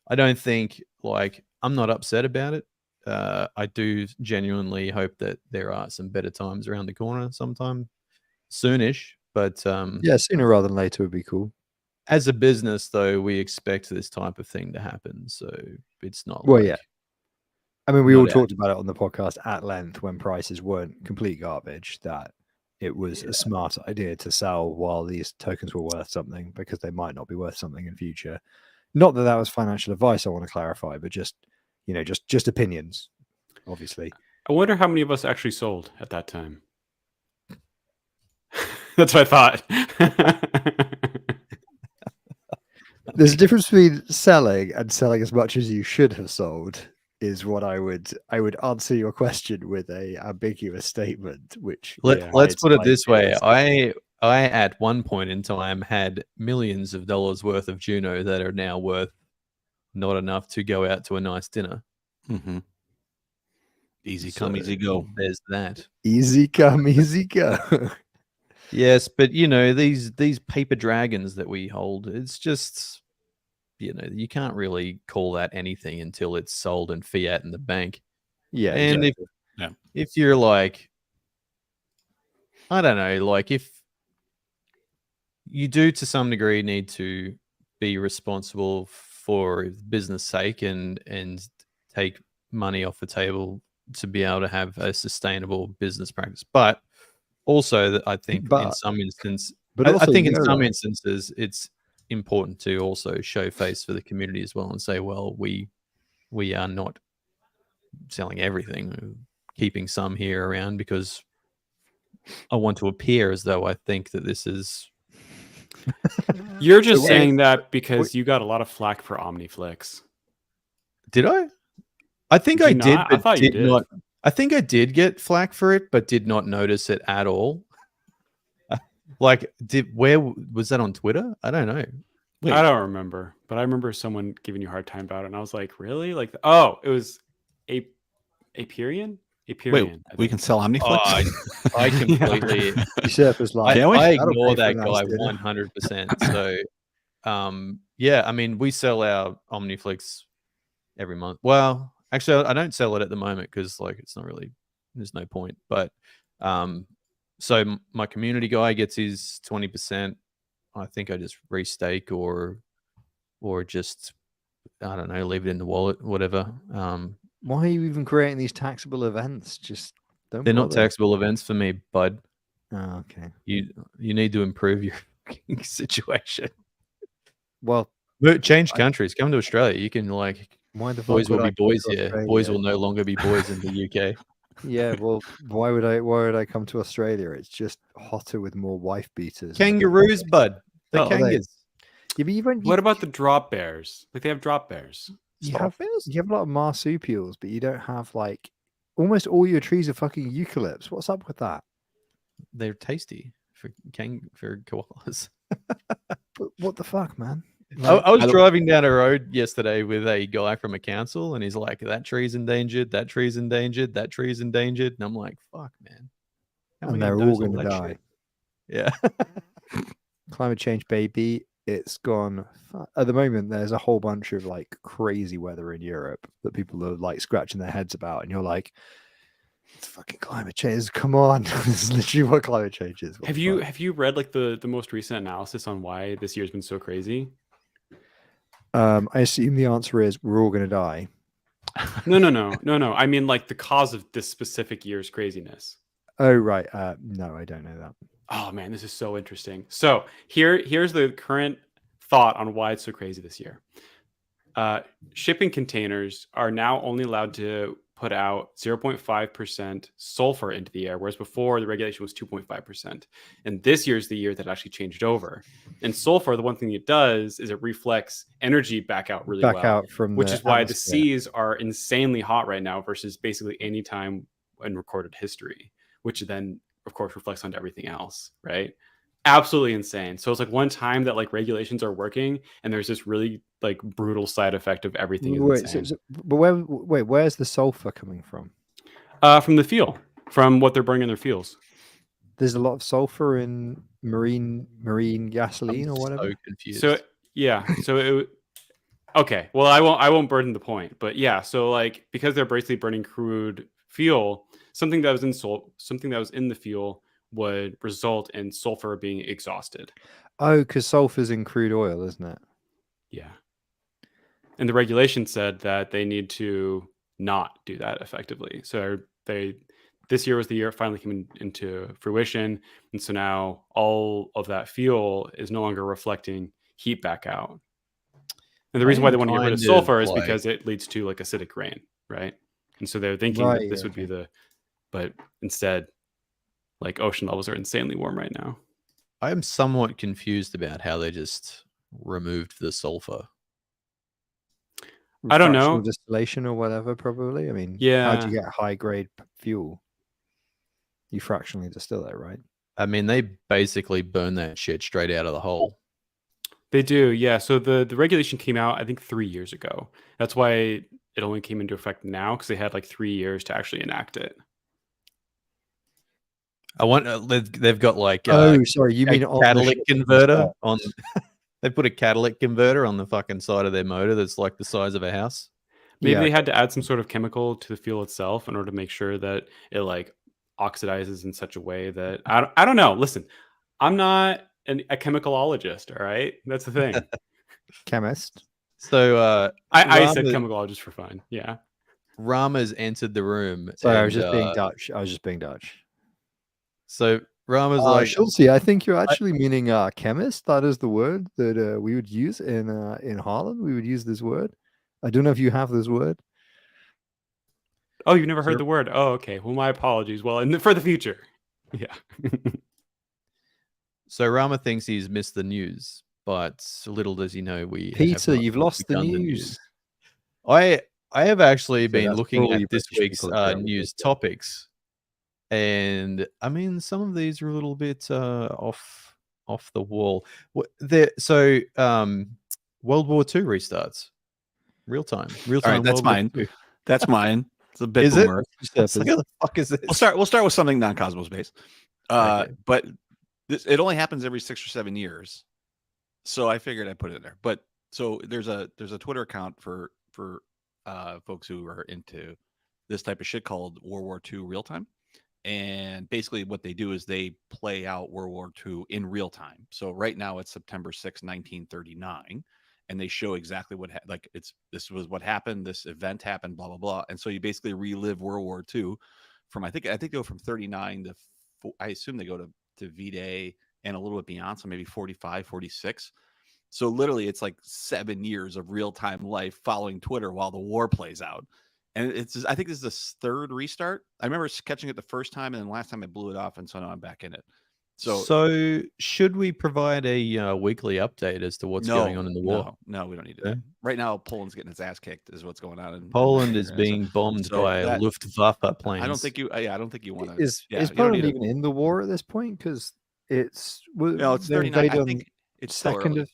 I don't think, like, I'm not upset about it. I do genuinely hope that there are some better times around the corner sometime soonish. But Yeah, sooner rather than later would be cool. as a business, though, we expect this type of thing to happen. So it's not Well, like, yeah. I mean, we all not out- talked about it on the podcast at length when prices weren't complete garbage, that it was a smart idea to sell while these tokens were worth something, because they might not be worth something in future. Not that that was financial advice, I want to clarify, but just, you know, just opinions, obviously. I wonder how many of us actually sold at that time. That's what I thought. There's a difference between selling and selling as much as you should have sold, is what I would answer your question with a ambiguous statement, which Yeah. let's implies put it my this way. fears. I at one point in time had millions of dollars worth of Juno that are now worth not enough to go out to a nice dinner. Mm-hmm. Easy come, So easy go. There's that. Easy come, easy go. Yes, but you know, these paper dragons that we hold, it's just, you know, you can't really call that anything until it's sold in fiat in the bank. Yeah, And exactly. if you're like, I don't know, like if you do to some degree need to be responsible for business sake and take money off the table to be able to have a sustainable business practice. But also that I think in some instances, it's important to also show face for the community as well and say, well, we are not selling everything, we're keeping some here around because I want to appear as though I think that this is. You're just wait, saying that because you got a lot of flack for OmniFlix. Did I? I think Did I you did, not? I but thought you did did. not. I think I did get flack for it, but did not notice it at all. Like, where was that on Twitter? I don't know. Wait, I don't remember, but I remember someone giving you a hard time about it, and I was like, really? Like, oh, it was Aperian? wait, we can sell OmniFlix? Oh, I completely. Usurper's like, Can't we? I that'll ignore pay for a that nice guy dinner. 100%. So, yeah, I mean, we sell our OmniFlix every month. Well, actually, I don't sell it at the moment because, like, it's not really. There's no point. But, so my community guy gets his 20%. I think I just restake or just, I don't know, leave it in the wallet, whatever. Why are you even creating these taxable events? Just Don't They're not bother. taxable events for me, bud. Oh, okay. You need to improve your situation. Well, Change countries. Come to Australia. You can like why the fuck boys will would I be come boys to here. Australia? Boys will no longer be boys in the UK. Yeah, well, why would I come to Australia? It's just hotter with more wife beaters. Kangaroos, bud. The Oh, kangas. Yeah, but you won't. What about the drop bears? Like they have drop bears. You have a lot of marsupials, but you don't have like almost all your trees are fucking eucalypts. What's up with that? They're tasty for koalas. But what the fuck, man? I was driving down a road yesterday with a guy from a council, and he's like, "That tree's endangered. That tree's endangered. That tree's endangered." And I'm like, "Fuck, man!" How And am I they're gonna all dose going to that die. shit? Yeah. Climate change, baby. It's gone. At the moment, there's a whole bunch of like crazy weather in Europe that people are like scratching their heads about, and you're like, "It's fucking climate change. Come on, this is literally what climate change is." What Have the you fuck? have you read like the most recent analysis on why this year's been so crazy? I assume the answer is we're all going to die. No. I mean like the cause of this specific year's craziness. Oh right. No, I don't know that. Oh man, this is so interesting. So here's the current thought on why it's so crazy this year. Shipping containers are now only allowed to put out 0.5% sulfur into the air, whereas before the regulation was 2.5%. And this year's the year that actually changed over. And sulfur, the one thing it does is it reflects energy back out really well, Out from which the is why the atmosphere. seas are insanely hot right now versus basically any time in recorded history, which then of course reflects onto everything else, right? Absolutely insane. So it's like one time that like regulations are working and there's this really like brutal side effect of everything is insane. But where's the sulfur coming from? From the fuel, from what they're burning in their fuels. There's a lot of sulfur in marine gasoline or whatever. So confused. So yeah, okay. Well, I won't burden the point, but yeah. So like because they're basically burning crude fuel, something that was in the fuel would result in sulfur being exhausted. Oh, because sulfur's in crude oil, isn't it? Yeah. And the regulation said that they need to not do that effectively. So this year was the year it finally came into fruition. And so now all of that fuel is no longer reflecting heat back out. And the reason why they want to get rid of sulfur is because it leads to like acidic rain, right? And so they're thinking that this would be but instead, like ocean levels are insanely warm right now. I am somewhat confused about how they just removed the sulfur. I don't know. Fractional distillation or whatever, probably. I mean, Yeah. how do you get high grade fuel? You fractionally distill it, right? I mean, they basically burn that shit straight out of the hole. They do, yeah. So the regulation came out, I think, 3 years ago. That's why it only came into effect now because they had like 3 years to actually enact it. I want they've got like sorry, you mean a catalytic converter on? They put a catalytic converter on the fucking side of their motor that's like the size of a house. Maybe they had to add some sort of chemical to the fuel itself in order to make sure that it like oxidizes in such a way that I don't know. Listen, I'm not a chemicalologist, all right? That's the thing. Chemist. So I said chemicalologist for fun. Yeah. Rama's entered the room. Sorry, I was just being Dutch. So Rama's like, Schultze, I think you're actually meaning chemist. That is the word that we would use in Holland. We would use this word. I don't know if you have this word. Oh, you've never heard the word? Oh, okay. Well, my apologies. Well, for the future. Yeah. So Rama thinks he's missed the news, but little does he know Peter, you've lost the news. I have actually been looking at this week's news topics. And I mean, some of these are a little bit off the wall. So World War II restarts real time. All right, that's mine. That's mine. It's a bit boomer. What the fuck is this? We'll start with something non-Cosmos based. Okay. But it only happens every 6 or 7 years, so I figured I'd put it in there. But so there's a Twitter account for folks who are into this type of shit called World War II real time. And basically what they do is they play out World War II in real time. So right now it's September 6, 1939. And they show exactly what, this was what happened. This event happened, blah, blah, blah. And so you basically relive World War II from I think they go from 39 to I assume they go to V-Day and a little bit beyond, so maybe 45, 46. So literally, it's like 7 years of real time life following Twitter while the war plays out. And I think this is the third restart. I remember catching it the first time, and then last time I blew it off, and so now I'm back in it. So should we provide a weekly update as to what's going on in the war? No, we don't need to do that. Right now, Poland's getting its ass kicked, is what's going on. Poland is being bombed by Luftwaffe planes. I don't think you want to. Is Poland even in the war at this point? Because it's 39. I think it's second of.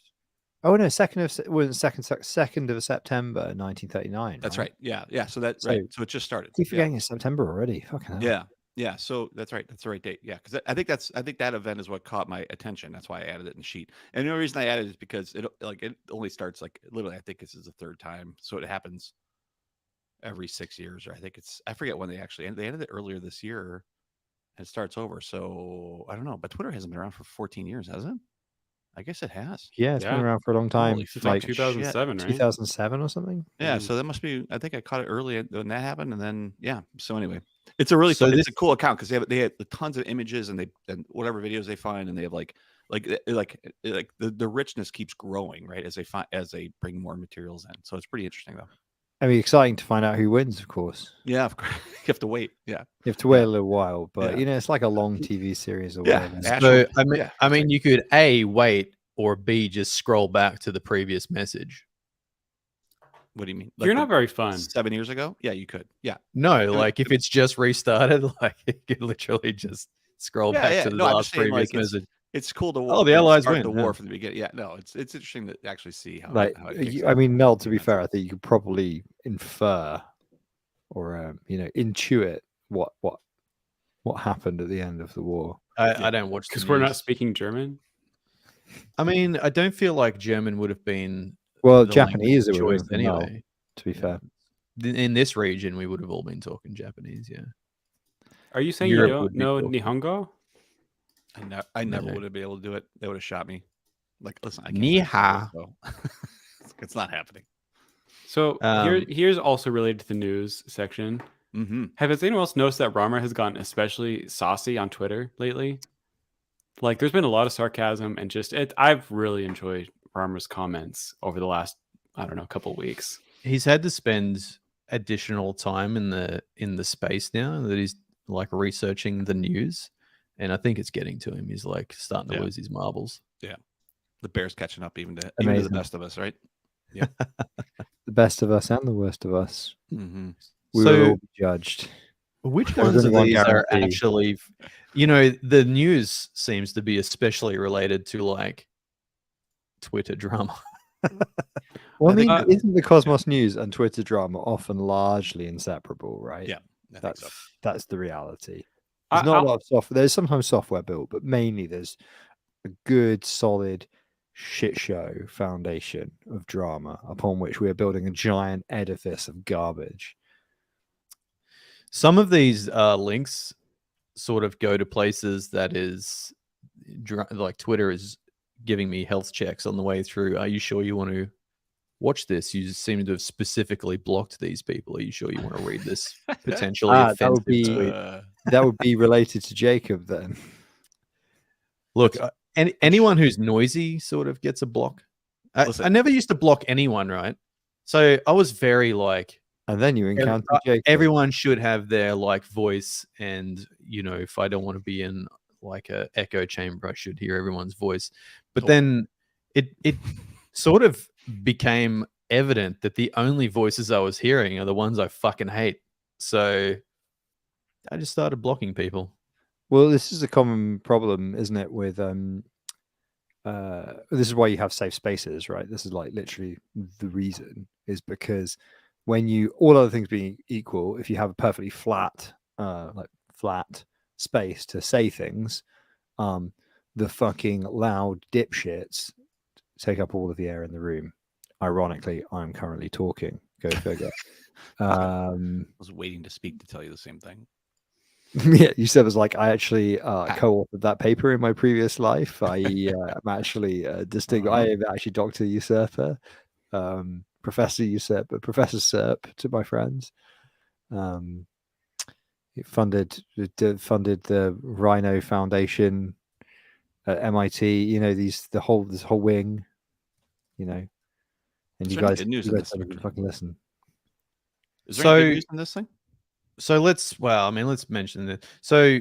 Oh no, second of September, 1939. That's right. Yeah. So that's right. So it just started. Keep forgetting it's September already. Fucking hell. Yeah. So that's right. That's the right date. Yeah, because I think that event is what caught my attention. That's why I added it in the sheet. And the only reason I added it is because it only starts literally. I think this is the third time. So it happens every 6 years, or I forget when they ended it earlier this year, and it starts over. So I don't know. But Twitter hasn't been around for 14 years, has it? I guess it has. Yeah, it's been around for a long time. Like 2007, right? 2007 or something. Yeah, so that must be. I think I caught it early when that happened, and then So anyway, it's a really fun. It's a cool account because they have tons of images and whatever videos they find, and they have the richness keeps growing, right, as they bring more materials in. So it's pretty interesting though. I mean, exciting to find out who wins, of course. Yeah, of course. You have to wait. Yeah, you have to wait a little while, but it's like a long TV series or whatever. So I mean, you could A, wait, or B, just scroll back to the previous message. What do you mean? You're not very fun. 7 years ago? Yeah, you could. Yeah. No, like if it's just restarted, like you could literally just scroll back to the last previous message. It's cool to the Allies win the war from the beginning. Yeah, no, it's interesting to actually see how. I mean, Mel. To be fair, I think you could probably infer or intuit what happened at the end of the war. I don't watch because we're not speaking German. I mean, I don't feel like German would have been Japanese choice anyway. To be fair, in this region, we would have all been talking Japanese. Yeah. Are you saying Europe you don't know Nihongo? I never would have been able to do it. They would have shot me. Like, listen, I can't. Ni hao. It's not happening. So here's also related to the news section. Mm-hmm. Has anyone else noticed that Rama has gotten especially saucy on Twitter lately? Like, there's been a lot of sarcasm and I've really enjoyed Rama's comments over the last, I don't know, couple of weeks. He's had to spend additional time in the space now that he's like researching the news. And I think it's getting to him. He's like starting to lose his marbles. Yeah. The bear's catching up even to the best of us, right? Yeah. The best of us and the worst of us. Mm-hmm. We will all be judged. Which ones of these are actually, the news seems to be especially related to like Twitter drama. Well, I mean, isn't the Cosmos News and Twitter drama often largely inseparable, right? Yeah. That's the reality. There's not a lot of software. There's sometimes software built, but mainly there's a good, solid shit show foundation of drama upon which we are building a giant edifice of garbage. Some of these links sort of go to places that is like Twitter is giving me health checks on the way through. Are you sure you want to watch this? You seem to have specifically blocked these people. Are you sure you want to read this potentially offensive tweet? That would be related to Jacob then. Look, anyone who's noisy sort of gets a block. I never used to block anyone, right? So I was very like, and then you encounter Jacob. Everyone should have their like voice, and if I don't want to be in like a echo chamber, I should hear everyone's voice. But then it sort of became evident that the only voices I was hearing are the ones I fucking hate. So I just started blocking people. Well, this is a common problem, isn't it? With this is why you have safe spaces, right? This is like literally the reason, is because when all other things being equal, if you have a perfectly flat space to say things, the fucking loud dipshits take up all of the air in the room. Ironically, I'm currently talking. Go figure. I was waiting to speak to tell you the same thing. Yeah, you said it was like I actually co-authored that paper in my previous life. I'm actually distinct. I am actually Dr. Usurper, Professor Usurper, Professor Serp to my friends. It funded the Rhino Foundation at MIT. You know, this whole wing. You know, and Is you there any guys, good news you in guys this? have to fucking listen. Is there any So- good news in this thing? So let's mention that. So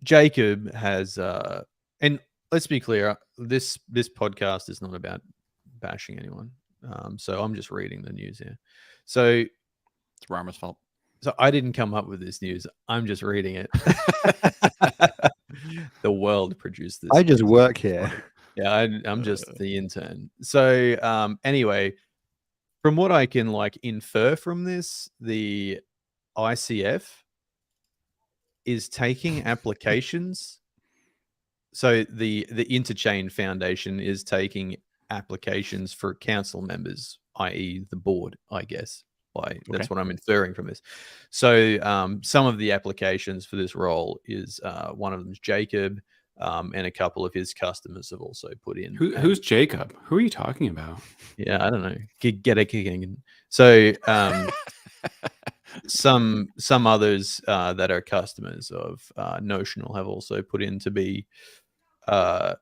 Jacob has and let's be clear, this podcast is not about bashing anyone. So I'm just reading the news here. So It's Rarma's fault. So I didn't come up with this news. I'm just reading it. The world produced this. I just news. work here. Yeah, I'm just the intern. So anyway, from what I can like infer from this, the ICF is taking applications. So the Interchain Foundation is taking applications for council members, i.e., the board, I guess. That's what I'm inferring from this. So some of the applications for this role is one of them is Jacob, and a couple of his customers have also put in. Who's Jacob? Who are you talking about? Yeah, I don't know. Get a kicking. So some others that are customers of Notional have also put in to be on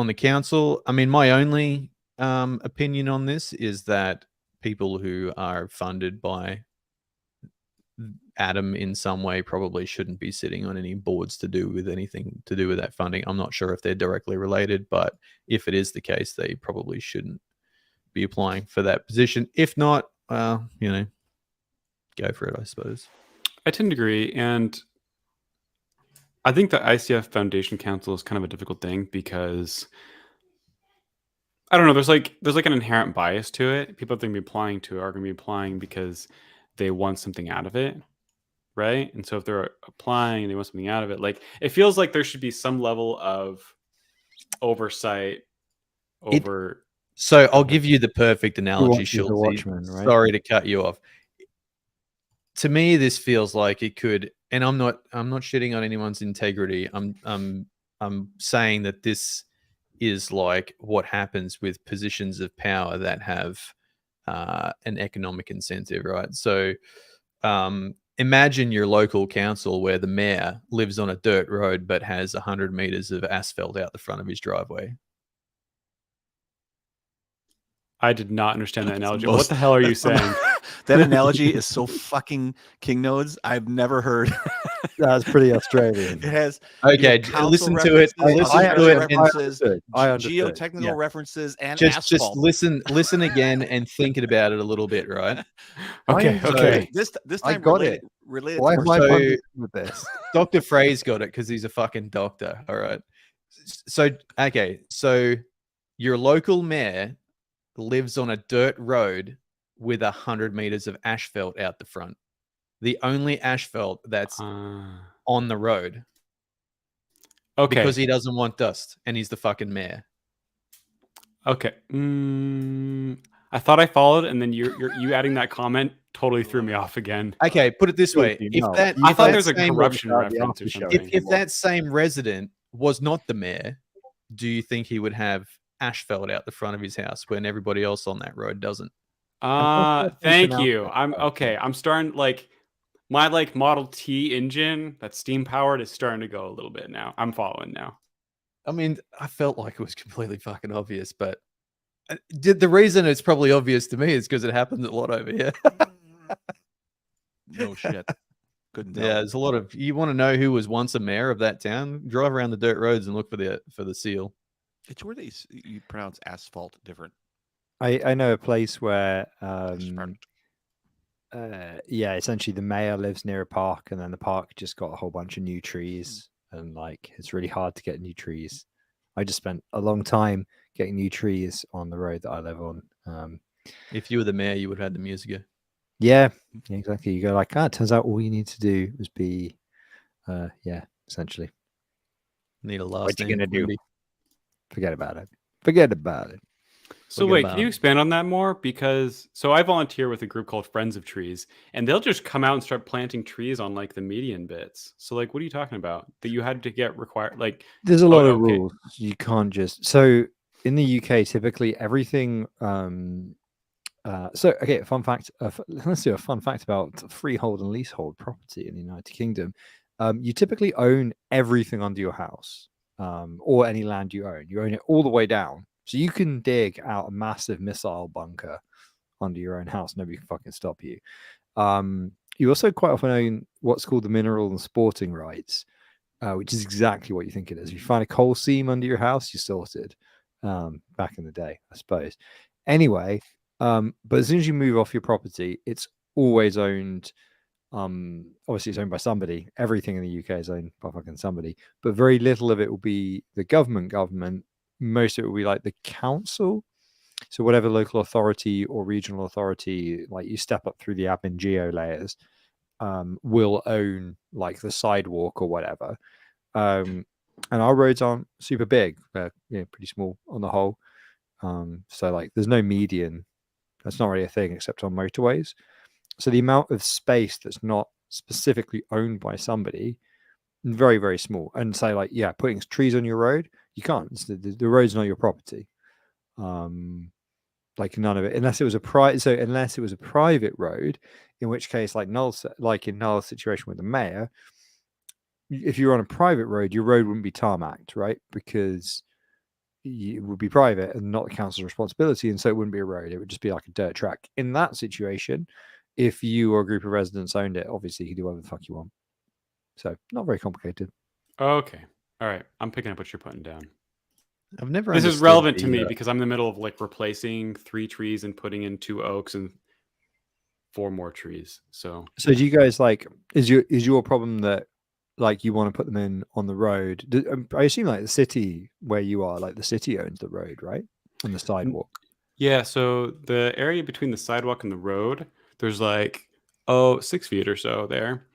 the council. I mean, my only opinion on this is that people who are funded by Adam in some way probably shouldn't be sitting on any boards to do with anything to do with that funding. I'm not sure if they're directly related, but if it is the case, they probably shouldn't be applying for that position. If not, go for it, I suppose. I tend to agree, and I think the ICF Foundation Council is kind of a difficult thing because I don't know. There's like an inherent bias to it. People that are going to be applying to it are going to be applying because they want something out of it, right? And so if they're applying and they want something out of it, like it feels like there should be some level of oversight over. So I'll give you the perfect analogy, Watches the Schultz. Watchmen, right? Sorry to cut you off. To me, this feels like it could, and I'm not shitting on anyone's integrity. I'm saying that this is like what happens with positions of power that have an economic incentive, right? So imagine your local council where the mayor lives on a dirt road but has 100 meters of asphalt out the front of his driveway. I did not understand that analogy. most- What the hell are you saying? That analogy is so fucking King Nodes. I've never heard. That's pretty Australian. It has Okay, council listen to it. references, Listen to it. references, I understood. geotechnical Yeah. references, and Just asphalt. listen again and think about it a little bit, right? Okay, So- okay. This I time got related, it. related Why to am I So- bundling with this? Dr. Frey's got it because he's a fucking doctor. All right. So your local mayor lives on a dirt road with 100 meters of asphalt out the front. The only asphalt that's on the road. Okay. Because he doesn't want dust and he's the fucking mayor. Okay. I thought I followed, and then you adding that comment totally threw me off again. Okay, put it this way. If No. that I if thought that there's a same- corruption the reference or after show. something. if that same resident was not the mayor, do you think he would have asphalt out the front of his house when everybody else on that road doesn't? Thank you. I'm okay. I'm starting like my Model T engine that's steam powered is starting to go a little bit now. I'm following now. I mean, I felt like it was completely fucking obvious, but the reason it's probably obvious to me is because it happens a lot over here. no shit. Couldn't tell. Yeah, there's a lot of. You want to know who was once a mayor of that town? Drive around the dirt roads and look for the seal. It's where you pronounce asphalt different. I know a place where Asphalt. essentially the mayor lives near a park, and then the park just got a whole bunch of new trees, and like it's really hard to get new trees. I just spent a long time getting new trees on the road that I live on. If you were the mayor, you would have had the music. Yeah, exactly. You go like, it turns out all you need to do was be, essentially. Need a last What you name. gonna do? Quimby. Forget about it. Forget about it. So Forget wait, about can you it. expand on that more? Because I volunteer with a group called Friends of Trees, and they'll just come out and start planting trees on like the median bits. So like, what are you talking about? That you had to get required like There's a lot of okay. rules. You can't just. So in the UK, typically everything So, okay, a fun fact. Let's do a fun fact about freehold and leasehold property in the United Kingdom. You typically own everything under your house, or any land you own. You own it all the way down, so you can dig out a massive missile bunker under your own house. Nobody can fucking stop you. You also quite often own what's called the mineral and sporting rights, which is exactly what you think it is. If you find a coal seam under your house, you're sorted. Back in the day, I suppose. Anyway, but as soon as you move off your property, it's always owned. Obviously, it's owned by somebody. Everything in the UK is owned by fucking somebody, but very little of it will be the government. Most of it will be like the council. So whatever local authority or regional authority, like you step up through the admin geo layers, will own like the sidewalk or whatever. And our roads aren't super big; they're pretty small on the whole. So like, there's no median. That's not really a thing except on motorways. So the amount of space that's not specifically owned by somebody, very, very small. And say like, yeah, putting trees on your road, you can't. The road's not your property. Like none of it, unless it was a unless it was a private road, in which case, like in Null's situation with the mayor, if you're on a private road, your road wouldn't be tarmacked, right? Because it would be private and not the council's responsibility, and so it wouldn't be a road. It would just be like a dirt track. In that situation, if you or a group of residents owned it, obviously you could do whatever the fuck you want. So not very complicated. Okay. All right. I'm picking up what you're putting down. I've never. This is relevant to me because I'm in the middle of like replacing 3 trees and putting in 2 oaks and 4 more trees. So do you guys like? Is your problem that like you want to put them in on the road? I assume like the city where you are, like the city owns the road, right? And the sidewalk. Yeah. So the area between the sidewalk and the road, there's like 6 feet or so there.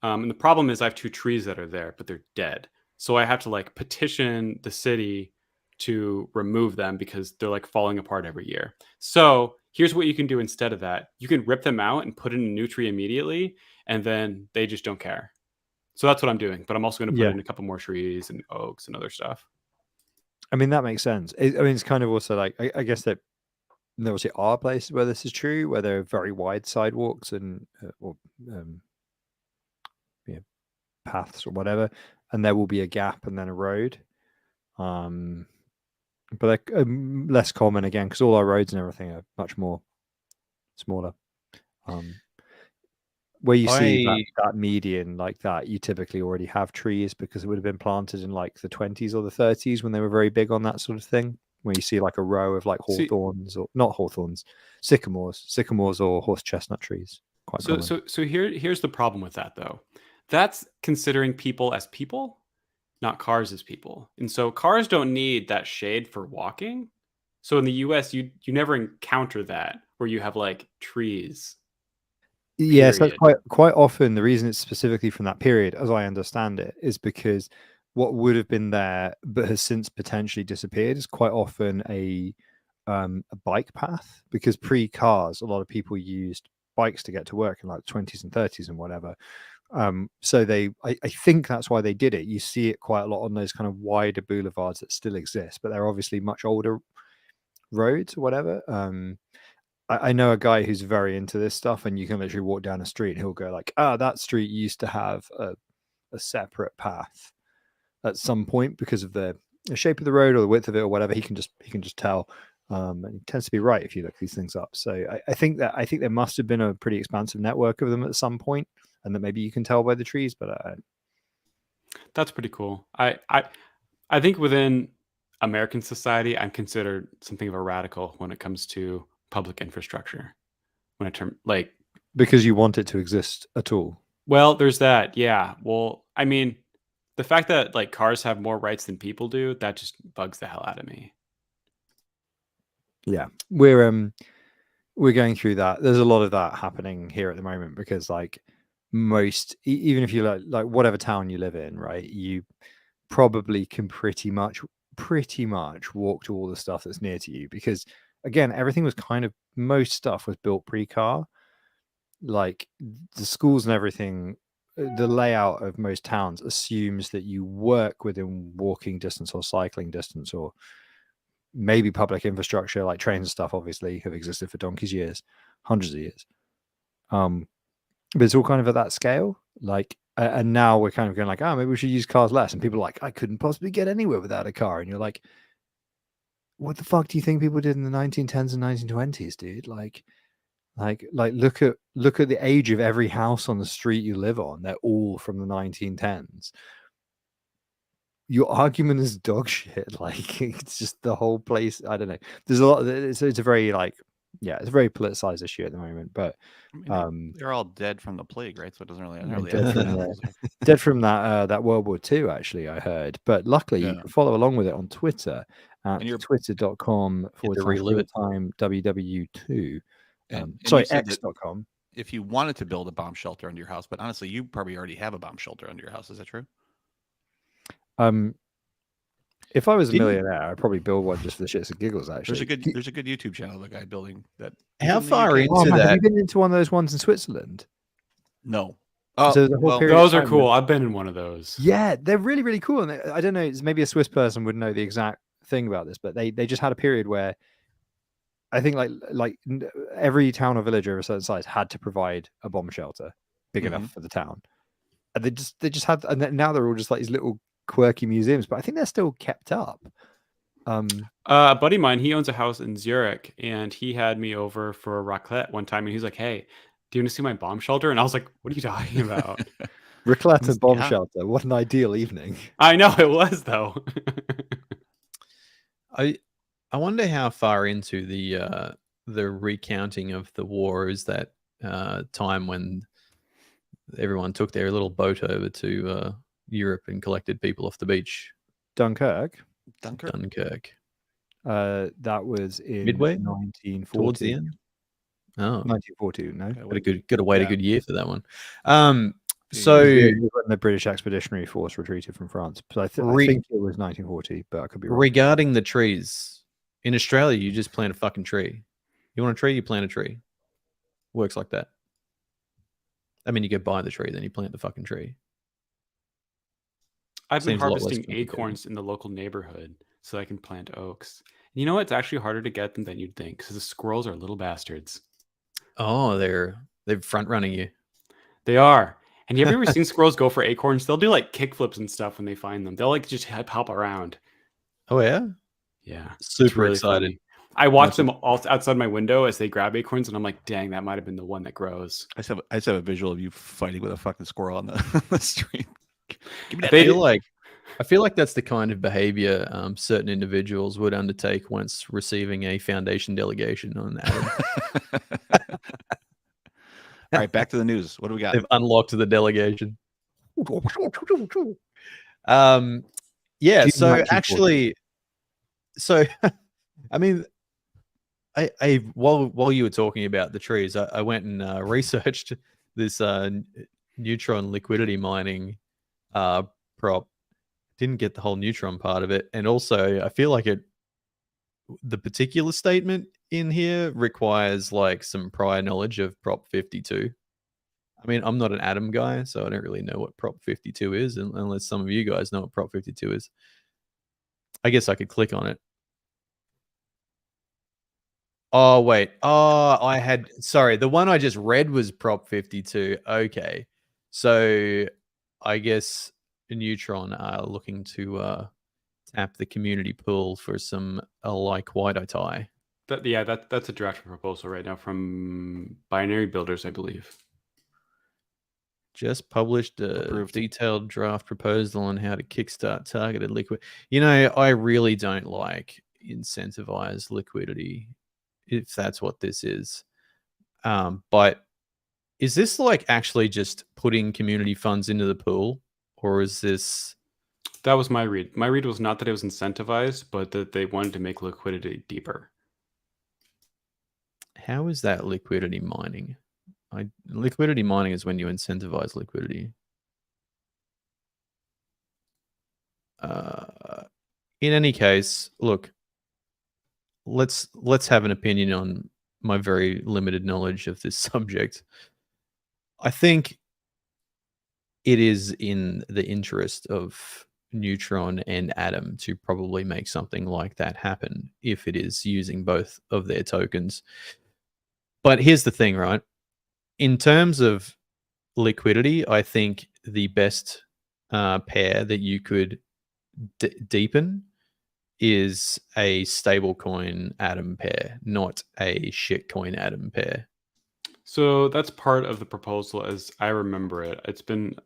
And the problem is I have 2 trees that are there, but they're dead. So I have to like petition the city to remove them because they're like falling apart every year. So here's what you can do instead of that. You can rip them out and put in a new tree immediately, and then they just don't care. So that's what I'm doing. But I'm also going to put in a couple more trees and oaks and other stuff. I mean, that makes sense. I mean, it's kind of also like, I guess that there obviously are places where this is true, where there are very wide sidewalks and paths or whatever, and there will be a gap and then a road. But they're less common again because all our roads and everything are much more smaller. Where you see that median like that, you typically already have trees because it would have been planted in like the 20s or the 30s when they were very big on that sort of thing. Where you see like a row of like hawthorns or not hawthorns, sycamores or horse chestnut trees. Quite common. So here's the problem with that though. That's considering people as people, not cars as people. And so cars don't need that shade for walking. So in the US, you never encounter that where you have like trees. Yes, that's quite often the reason it's specifically from that period, as I understand it, is because what would have been there but has since potentially disappeared is quite often a bike path, because pre-cars, a lot of people used bikes to get to work in like the 20s and 30s and whatever. So I think that's why they did it. You see it quite a lot on those kind of wider boulevards that still exist, but they're obviously much older roads or whatever. I know a guy who's very into this stuff, and you can literally walk down a street and he'll go like, that street used to have a separate path at some point because of the shape of the road or the width of it or whatever. He can just tell. And it tends to be right if you look these things up. So I think there must have been a pretty expansive network of them at some point, and that maybe you can tell by the trees. But that's pretty cool. I think within American society, I'm considered something of a radical when it comes to public infrastructure. When I term like because you want it to exist at all. Well, there's that. Yeah. Well, I mean, the fact that like cars have more rights than people do, that just bugs the hell out of me. Yeah, we're going through that. There's a lot of that happening here at the moment because like even if you like whatever town you live in, right, you probably can pretty much walk to all the stuff that's near to you, because again, everything was most stuff was built pre-car. Like the schools and everything, the layout of most towns assumes that you work within walking distance or cycling distance or maybe public infrastructure like trains and stuff obviously have existed for donkey's years, hundreds of years. But it's all kind of at that scale, like, and now we're kind of going like, oh, maybe we should use cars less, and people are like, I couldn't possibly get anywhere without a car, and you're like, what the fuck do you think people did in the 1910s and 1920s, dude? Like look at the age of every house on the street you live on. They're all from the 1910s. Your argument is dog shit. Like, it's just the whole place. I don't know. There's a lot. It's a very it's a very politicized issue at the moment. But I mean, they're all dead from the plague, right? So it doesn't really dead from that World War II, actually, I heard. But luckily, you can follow along with it on Twitter at twitter.com/realtime WW2. X.com. If you wanted to build a bomb shelter under your house, but honestly, you probably already have a bomb shelter under your house. Is that true? If I was a millionaire, I'd probably build one just for the shits and giggles. Actually, there's a good YouTube channel of a guy building that. How far into that? Have you been into one of those ones in Switzerland? No. So those are cool. I've been in one of those. Yeah, they're really, really cool. And I don't know, maybe a Swiss person would know the exact thing about this, but they just had a period where I think like every town or village of a certain size had to provide a bomb shelter big enough for the town. And they just had, and now they're all just like these little quirky museums, but I think they're still kept up. A buddy of mine, he owns a house in Zurich, and he had me over for a raclette one time, and he's like, "Hey, do you want to see my bomb shelter?" And I was like, "What are you talking about?" Raclette and bomb shelter. What an ideal evening. I know it was, though. I wonder how far into the recounting of the war is that time when everyone took their little boat over to Europe and collected people off the beach. Dunkirk. That was in Midway, 1940. towards the end. Oh, 1940. No, got to wait a good year for that one. So when the British Expeditionary Force retreated from France, but I think it was 1940, but I could be wrong. Regarding the trees in Australia, you just plant a fucking tree. You want a tree, you plant a tree. Works like that. I mean, you go buy the tree, then you plant the fucking tree. I've been harvesting acorns in the local neighborhood so I can plant oaks. And you know what? It's actually harder to get them than you'd think because the squirrels are little bastards. Oh, they're front running you. They are. And have you ever seen squirrels go for acorns? They'll do like kickflips and stuff when they find them. They'll like just hop around. Oh yeah, yeah. Super really excited. Funny. I watch them all outside my window as they grab acorns, and I'm like, "Dang, that might have been the one that grows." I just have a visual of you fighting with a fucking squirrel on the street. Give me that. I feel like that's the kind of behavior certain individuals would undertake once receiving a foundation delegation on that. All right, back to the news. What do we got? They've unlocked the delegation. Yeah. So actually, I mean, I while you were talking about the trees, I went and researched this neutron liquidity mining prop. Didn't get the whole neutron part of it, and also I feel like the particular statement in here requires like some prior knowledge of Prop 52. I mean, I'm not an atom guy, so I don't really know what Prop 52 is, unless some of you guys know what Prop 52 is. I guess I could click on it. Oh, wait. Oh, sorry, the one I just read was Prop 52. Okay. So I guess Neutron are looking to tap the community pool for some like white tie. That's a draft proposal right now from Binary Builders, I believe. Just published a detailed draft proposal on how to kickstart targeted liquid. You know, I really don't like incentivized liquidity, if that's what this is. But is this like actually just putting community funds into the pool, or is this? That was my read. My read was not that it was incentivized, but that they wanted to make liquidity deeper. How is that liquidity mining? Liquidity mining is when you incentivize liquidity. In any case, look, let's have an opinion on my very limited knowledge of this subject. I think it is in the interest of Neutron and Atom to probably make something like that happen if it is using both of their tokens. But here's the thing, right? In terms of liquidity, I think the best pair that you could deepen is a stablecoin Atom pair, not a shitcoin Atom pair. So that's part of the proposal as I remember it. It's been,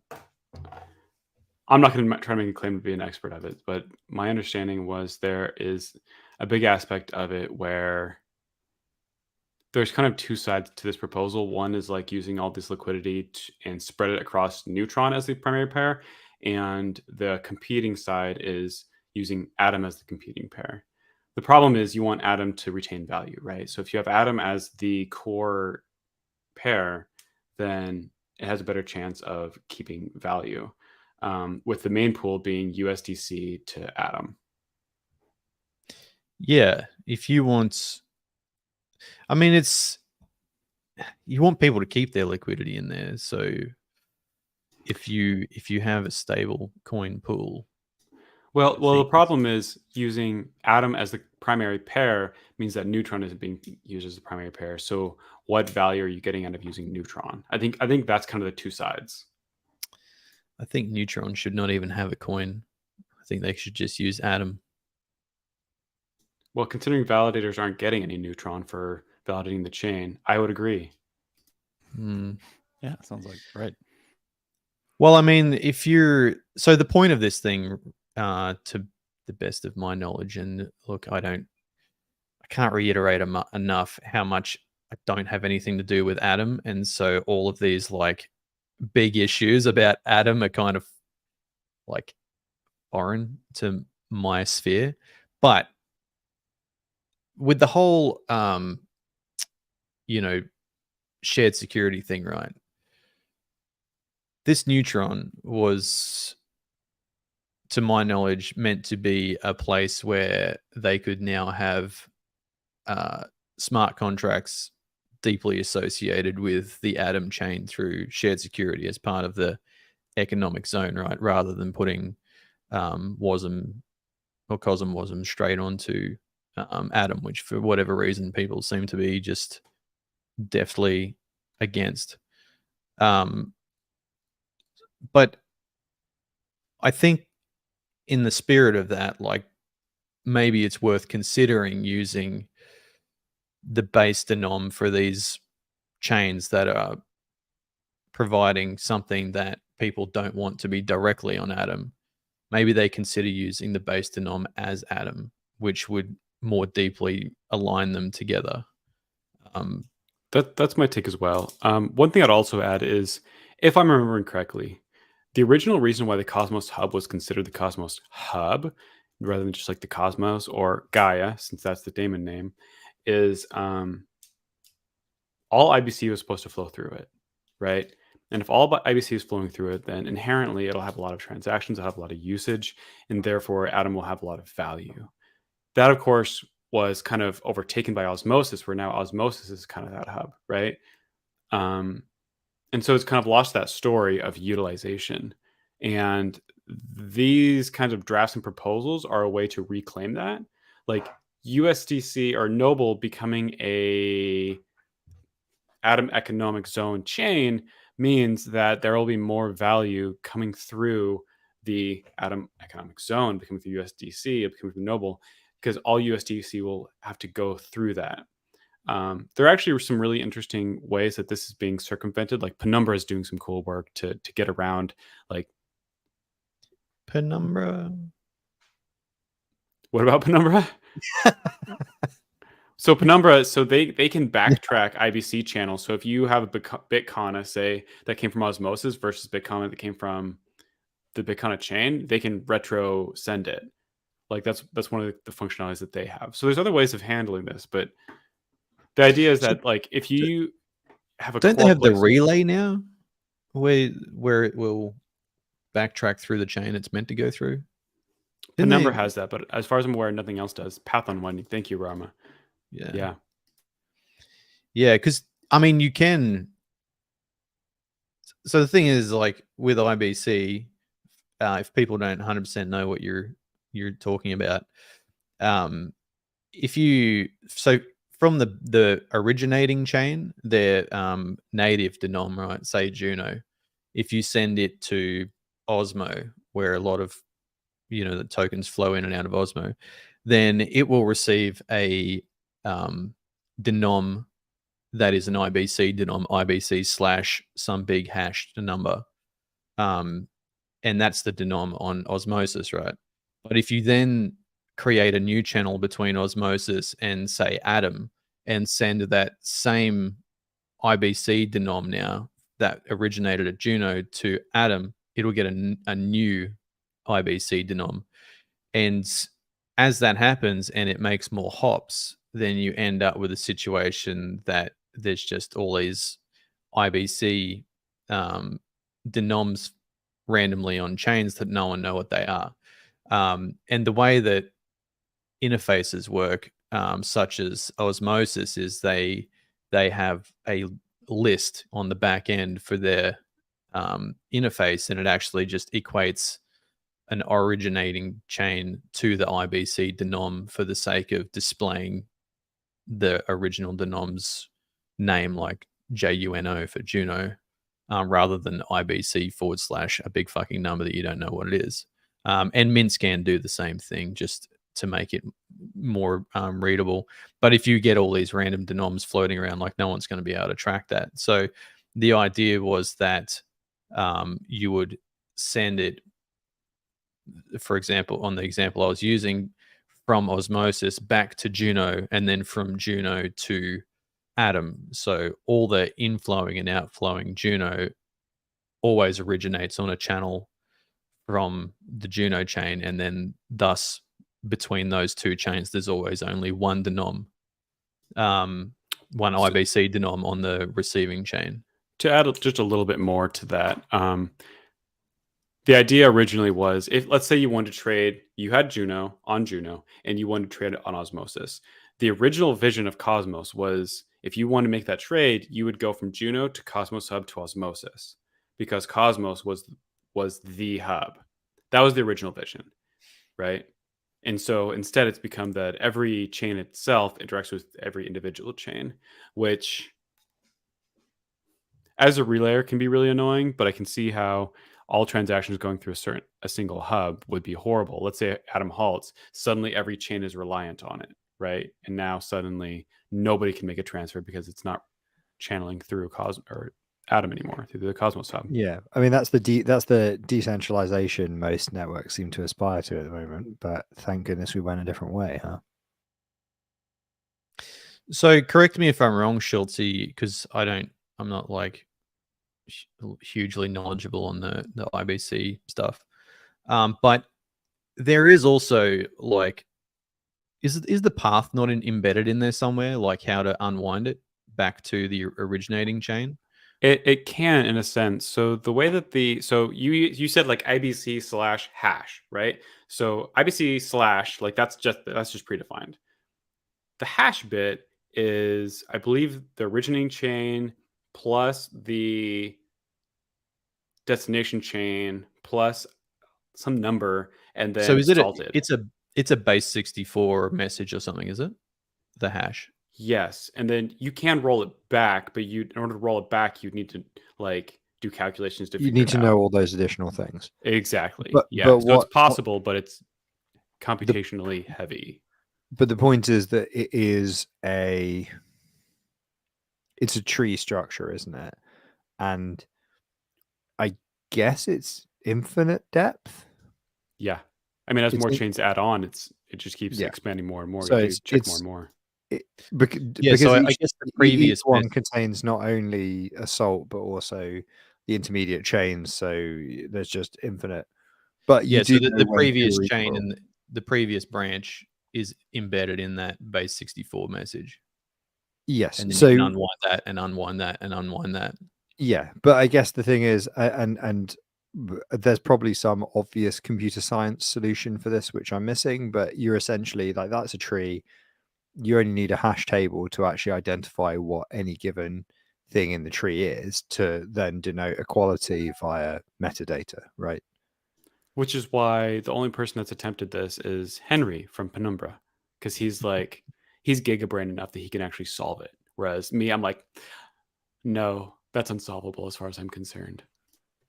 I'm not going to try to make a claim to be an expert of it, but my understanding was there is a big aspect of it where there's kind of two sides to this proposal. One is like using all this liquidity and spread it across Neutron as the primary pair. And the competing side is using Atom as the competing pair. The problem is you want Atom to retain value, right? So if you have Atom as the core pair, then it has a better chance of keeping value, with the main pool being USDC to Atom. Yeah, if you want, I mean, you want people to keep their liquidity in there. So if you have a stable coin pool, Well, the problem is using Atom as the primary pair means that Neutron isn't being used as the primary pair. So what value are you getting out of using Neutron? I think that's kind of the two sides. I think Neutron should not even have a coin. I think they should just use Atom. Well, considering validators aren't getting any Neutron for validating the chain, I would agree. Yeah, sounds like right. Well, I mean, so the point of this thing, to the best of my knowledge, and look, I can't reiterate enough how much I don't have anything to do with Atom, and so all of these like big issues about Atom are kind of like foreign to my sphere. But with the whole shared security thing, right? This Neutron was, to my knowledge, meant to be a place where they could now have smart contracts deeply associated with the Atom chain through shared security as part of the economic zone, right? Rather than putting WASM or COSM WASM straight onto Atom, which for whatever reason people seem to be just deftly against. But I think in the spirit of that, like, maybe it's worth considering using the base denom for these chains that are providing something that people don't want to be directly on Atom. Maybe they consider using the base denom as Atom, which would more deeply align them together. That's my take as well. One thing I'd also add is, if I'm remembering correctly, the original reason why the Cosmos Hub was considered the Cosmos Hub rather than just like the Cosmos or Gaia, since that's the daemon name, is all IBC was supposed to flow through it, right? And if all IBC is flowing through it, then inherently it'll have a lot of transactions, it'll have a lot of usage, and therefore Atom will have a lot of value. That, of course, was kind of overtaken by Osmosis, where now Osmosis is kind of that hub, right? And so it's kind of lost that story of utilization. And these kinds of drafts and proposals are a way to reclaim that. Like USDC or Noble becoming a Atom economic zone chain means that there will be more value coming through the Atom economic zone, becoming through USDC, becoming through Noble, because all USDC will have to go through that. There actually were some really interesting ways that this is being circumvented. Like Penumbra is doing some cool work to get around. Like Penumbra. What about Penumbra? So Penumbra, so they can backtrack IBC channels. So if you have a Bitcoin, say that came from Osmosis versus Bitcoin that came from the Bitcoin chain, they can retro send it. Like that's one of the functionalities that they have. So there's other ways of handling this, but the idea is that like if you have a don't they have the place, relay now, where it will backtrack through the chain it's meant to go through? Penumbra has that, but as far as I'm aware, nothing else does. Path unwinding. Thank you, Rama. Yeah. Because I mean, you can. So the thing is, like with IBC, if people don't 100% know what you're talking about, if you from the originating chain, their native denom, right? Say Juno, if you send it to Osmo, where a lot of the tokens flow in and out of Osmo, then it will receive a denom that is an IBC denom, IBC / some big hashed number, and that's the denom on Osmosis, right? But if you then create a new channel between Osmosis and say Atom and send that same IBC denom now that originated at Juno to Atom, it'll get a new IBC denom. And as that happens and it makes more hops, then you end up with a situation that there's just all these IBC denoms randomly on chains that no one know what they are. And the way that interfaces work, such as Osmosis, is they have a list on the back end for their interface, and it actually just equates an originating chain to the IBC denom for the sake of displaying the original denom's name, like JUNO for Juno, rather than IBC / a big fucking number that you don't know what it is. And MintScan do the same thing, just to make it more readable. But if you get all these random denoms floating around, like, no one's going to be able to track that. So the idea was that you would send it, for example, on the example I was using, from Osmosis back to Juno, and then from Juno to Atom. So all the inflowing and outflowing Juno always originates on a channel from the Juno chain, and then thus between those two chains, there's always only one denom, one IBC denom on the receiving chain. To add just a little bit more to that, the idea originally was, if, let's say, you wanted to trade, you had Juno on Juno and you wanted to trade it on Osmosis. The original vision of Cosmos was, if you want to make that trade, you would go from Juno to Cosmos Hub to Osmosis, because Cosmos was the hub. That was the original vision, right? And so instead, it's become that every chain itself interacts with every individual chain, which, as a relayer, can be really annoying. But I can see how all transactions going through a single hub would be horrible. Let's say Atom halts, suddenly every chain is reliant on it, right? And now suddenly nobody can make a transfer because it's not channeling through Atom anymore, through the Cosmos hub. Yeah, I mean, that's the decentralization most networks seem to aspire to at the moment. But thank goodness we went a different way, huh? So correct me if I'm wrong, Schultze, because I'm not like hugely knowledgeable on the IBC stuff. But there is also, like, is the path not embedded in there somewhere, like how to unwind it back to the originating chain? It can, in a sense. So the way that you said, like, IBC / hash, right? So IBC / like, that's just predefined. The hash bit is, I believe, the originating chain plus the destination chain plus some number, and then so is salted. It's a base 64 message or something, is it? The hash. Yes, and then you can roll it back, but in order to roll it back, you'd need to, like, do calculations to. You need to know all those additional things. Exactly. But so it's possible, but it's computationally heavy. But the point is that it's a tree structure, isn't it? And I guess it's infinite depth. Yeah, I mean, as more chains add on, it just keeps expanding more and more. So you check more and more. Because so I guess the previous one contains not only a salt but also the intermediate chains. So there's just infinite. But so the previous chain and the previous branch is embedded in that base 64 message. Yes, and then you can unwind that and unwind that and unwind that. Yeah, but I guess the thing is, and there's probably some obvious computer science solution for this which I'm missing, but you're essentially, like, that's a tree. You only need a hash table to actually identify what any given thing in the tree is, to then denote equality via metadata, right? Which is why the only person that's attempted this is Henry from Penumbra, because he's gigabrain enough that he can actually solve it. Whereas me, I'm like, no, that's unsolvable as far as I'm concerned.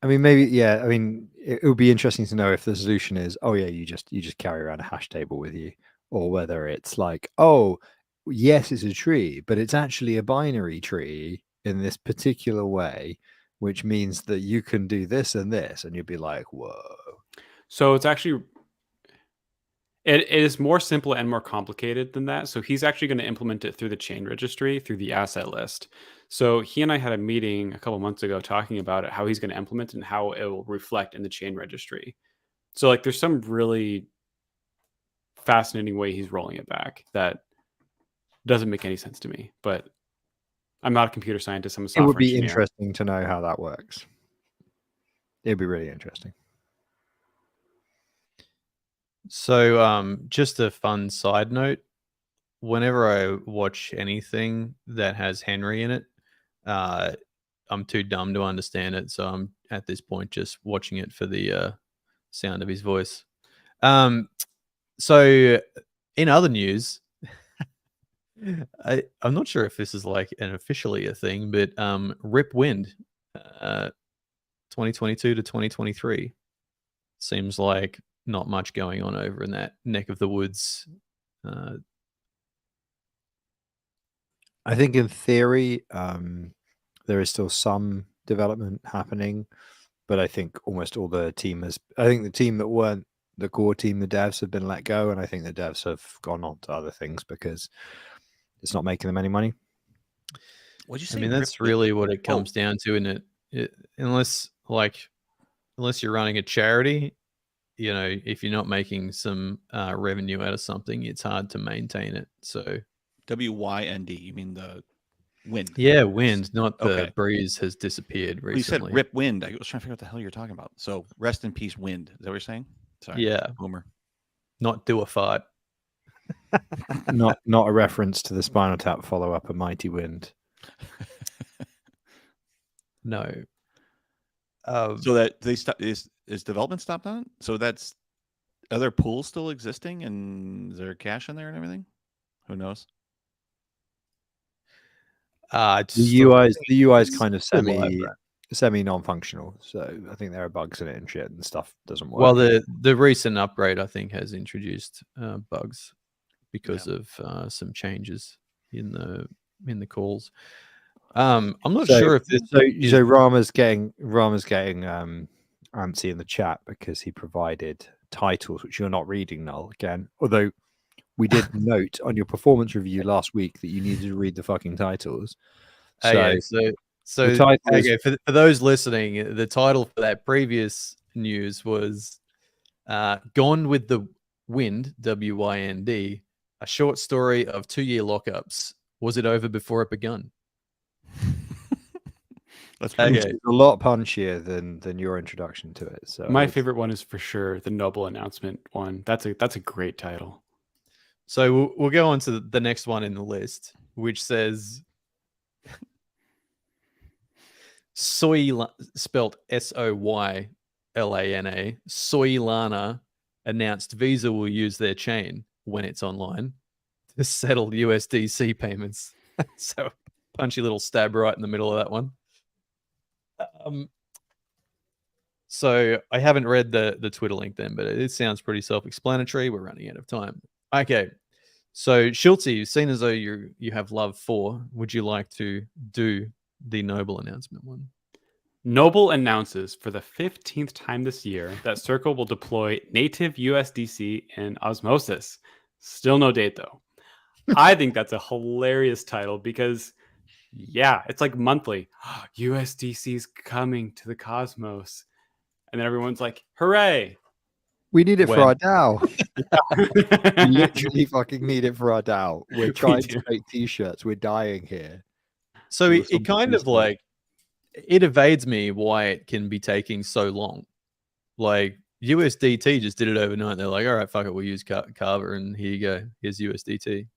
I mean, maybe, yeah. I mean, it would be interesting to know if the solution is, oh yeah, you just carry around a hash table with you, or whether it's like, oh, yes, it's a tree, but it's actually a binary tree in this particular way, which means that you can do this and this, and you'd be like, whoa. So it's actually it is more simple and more complicated than that. So he's actually going to implement it through the chain registry, through the asset list. So he and I had a meeting a couple months ago talking about it, how he's going to implement it and how it will reflect in the chain registry. So like there's some really fascinating way he's rolling it back that doesn't make any sense to me. But I'm not a computer scientist. I'm a It software would be engineer. interesting to know how that works. It'd be really interesting. So, just a fun side note: whenever I watch anything that has Henry in it, I'm too dumb to understand it. So I'm at this point just watching it for the sound of his voice. So in other news, I'm not sure if this is like an officially a thing, but Rip Wind, 2022 to 2023, seems like not much going on over in that neck of the woods. I think in theory, there is still some development happening, but I think almost all the team has. I think the team that weren't the core team, the devs, have been let go, and I think the devs have gone on to other things because it's not making them any money. What'd you I say? mean, that's Rip Wind? really what it comes down to, isn't it? Unless you're running a charity, if you're not making some revenue out of something, it's hard to maintain it. So WYND. You mean the wind? yeah, wind, not the Okay. breeze has disappeared Well, you said recently. Rip Wind. I was trying to figure out what the hell you're talking about. So rest in peace, wind. Is that what you're saying? Sorry. Yeah, Boomer. not do a fart. Not a reference to the Spinal Tap follow up, A Mighty Wind. No. So that they stop is development stopped on it? So that's are there pools still existing and is there cash in there and everything? Who knows? The UI is kind of still live, right? semi non-functional, so I think there are bugs in it and shit, and stuff doesn't work. Well, the recent upgrade I think has introduced bugs because of some changes in the calls. I'm not sure if this. So Rama's getting antsy in the chat because he provided titles which you're not reading, Null, again. Although we did note on your performance review last week that you needed to read the fucking titles. So the title okay, for those listening, the title for that previous news was "Gone with the Wind," WYND, a short story of 2-year lockups. Was it over before it begun? That's okay. pretty It's a lot punchier than your introduction to it. So My favorite one is for sure the Noble announcement one. That's a great title. So we'll go on to the next one in the list, which says Soylana, spelled Soylana, Soylana announced Visa will use their chain when it's online to settle USDC payments. So punchy little stab right in the middle of that one. So I haven't read the Twitter link then, but it sounds pretty self-explanatory. We're running out of time. Okay. So Schultzy, seeing as though you have love for, would you like to do the Noble announcement one? Noble announces for the 15th time this year that Circle will deploy native USDC in Osmosis. Still no date though. I think that's a hilarious title because yeah, it's like monthly. USDC's coming to the Cosmos. And then everyone's like, hooray. we need it for When? our DAO. We literally fucking need it for our DAO. We're trying to make t-shirts. We're dying here. So it kind of like, it evades me why it can be taking so long. Like USDT just did it overnight. They're like, all right, fuck it, we'll use Carver, and here you go. Here's USDT.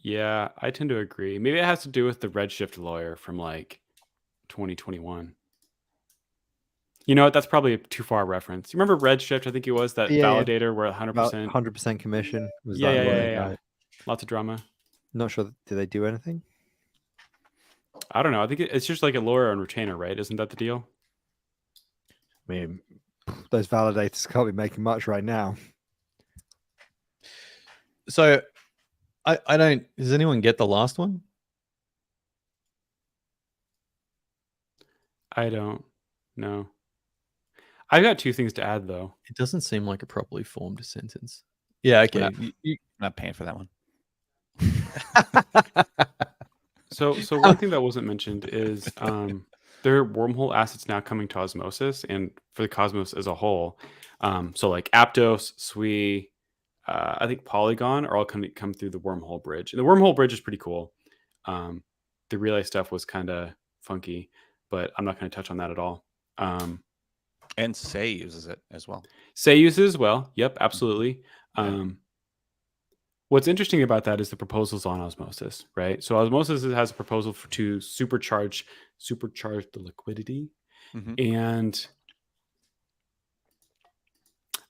Yeah, I tend to agree. Maybe it has to do with the Redshift lawyer from like 2021. You know what? That's probably a too far reference. You remember Redshift? I think it was that validator where 100%. 100% commission was Yeah, that yeah, one, yeah, yeah. right? Lots of drama. Not sure. Did they do anything? I don't know. I think it's just like a lawyer and retainer, right? Isn't that the deal? I mean, those validators can't be making much right now. So I don't. Does anyone get the last one? I don't know. I've got two things to add though. It doesn't seem like a properly formed sentence. Yeah. Okay. I'm not paying for that one. So one thing that wasn't mentioned is there are wormhole assets now coming to Osmosis and for the Cosmos as a whole. So like Aptos, Sui, I think Polygon are all come through the wormhole bridge. And the wormhole bridge is pretty cool. The relay stuff was kind of funky, but I'm not going to touch on that at all. And Say uses it as well. Say uses it as well. Yep, absolutely. What's interesting about that is the proposals on Osmosis, right? So Osmosis has a proposal to supercharge the liquidity. And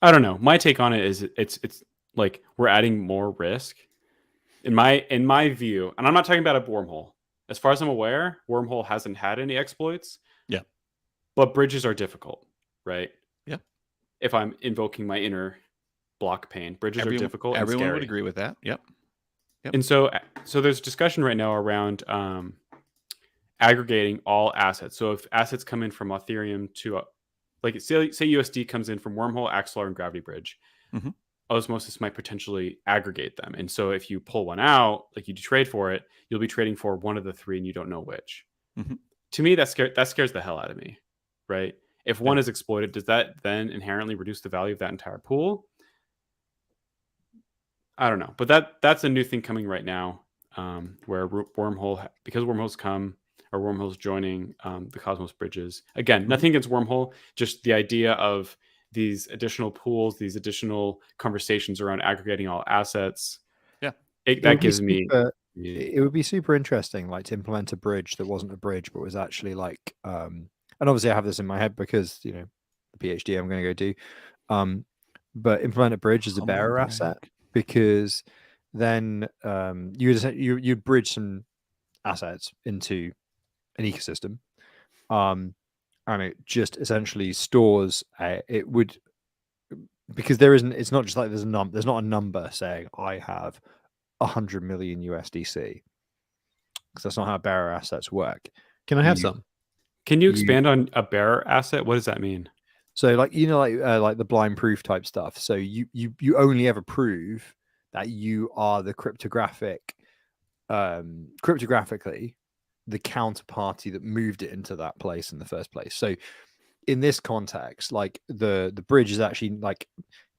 I don't know. My take on it is it's like we're adding more risk. In my view, and I'm not talking about a wormhole. As far as I'm aware, wormhole hasn't had any exploits. Yeah. But bridges are difficult, right? Yeah. If I'm invoking my inner block pain, bridges are difficult. Everyone and would agree with that. Yep. And so there's discussion right now around aggregating all assets. So if assets come in from Ethereum to, like say USD comes in from Wormhole, Axelar, and Gravity Bridge, Osmosis might potentially aggregate them. And so if you pull one out, like you trade for it, you'll be trading for one of the three and you don't know which. To me, that scares the hell out of me, right? If one is exploited, does that then inherently reduce the value of that entire pool? I don't know, but that's a new thing coming right now, where Wormhole, because Wormhole's joining the Cosmos bridges. Again, nothing against Wormhole, just the idea of these additional pools, these additional conversations around aggregating all assets. Yeah, that gives me. It would be super interesting, like to implement a bridge that wasn't a bridge, but was actually like, and obviously I have this in my head because the PhD I'm going to go do, but implement a bridge as a bearer asset. Because then you'd bridge some assets into an ecosystem, and it just essentially stores. It would, because it's not just like there's not a number saying I have 100 million USDC, because that's not how bearer assets work. Can I have some? Can you expand on a bearer asset? What does that mean? So like like the blind proof type stuff. So you only ever prove that you are the cryptographically the counterparty that moved it into that place in the first place. So in this context, like the bridge is actually like,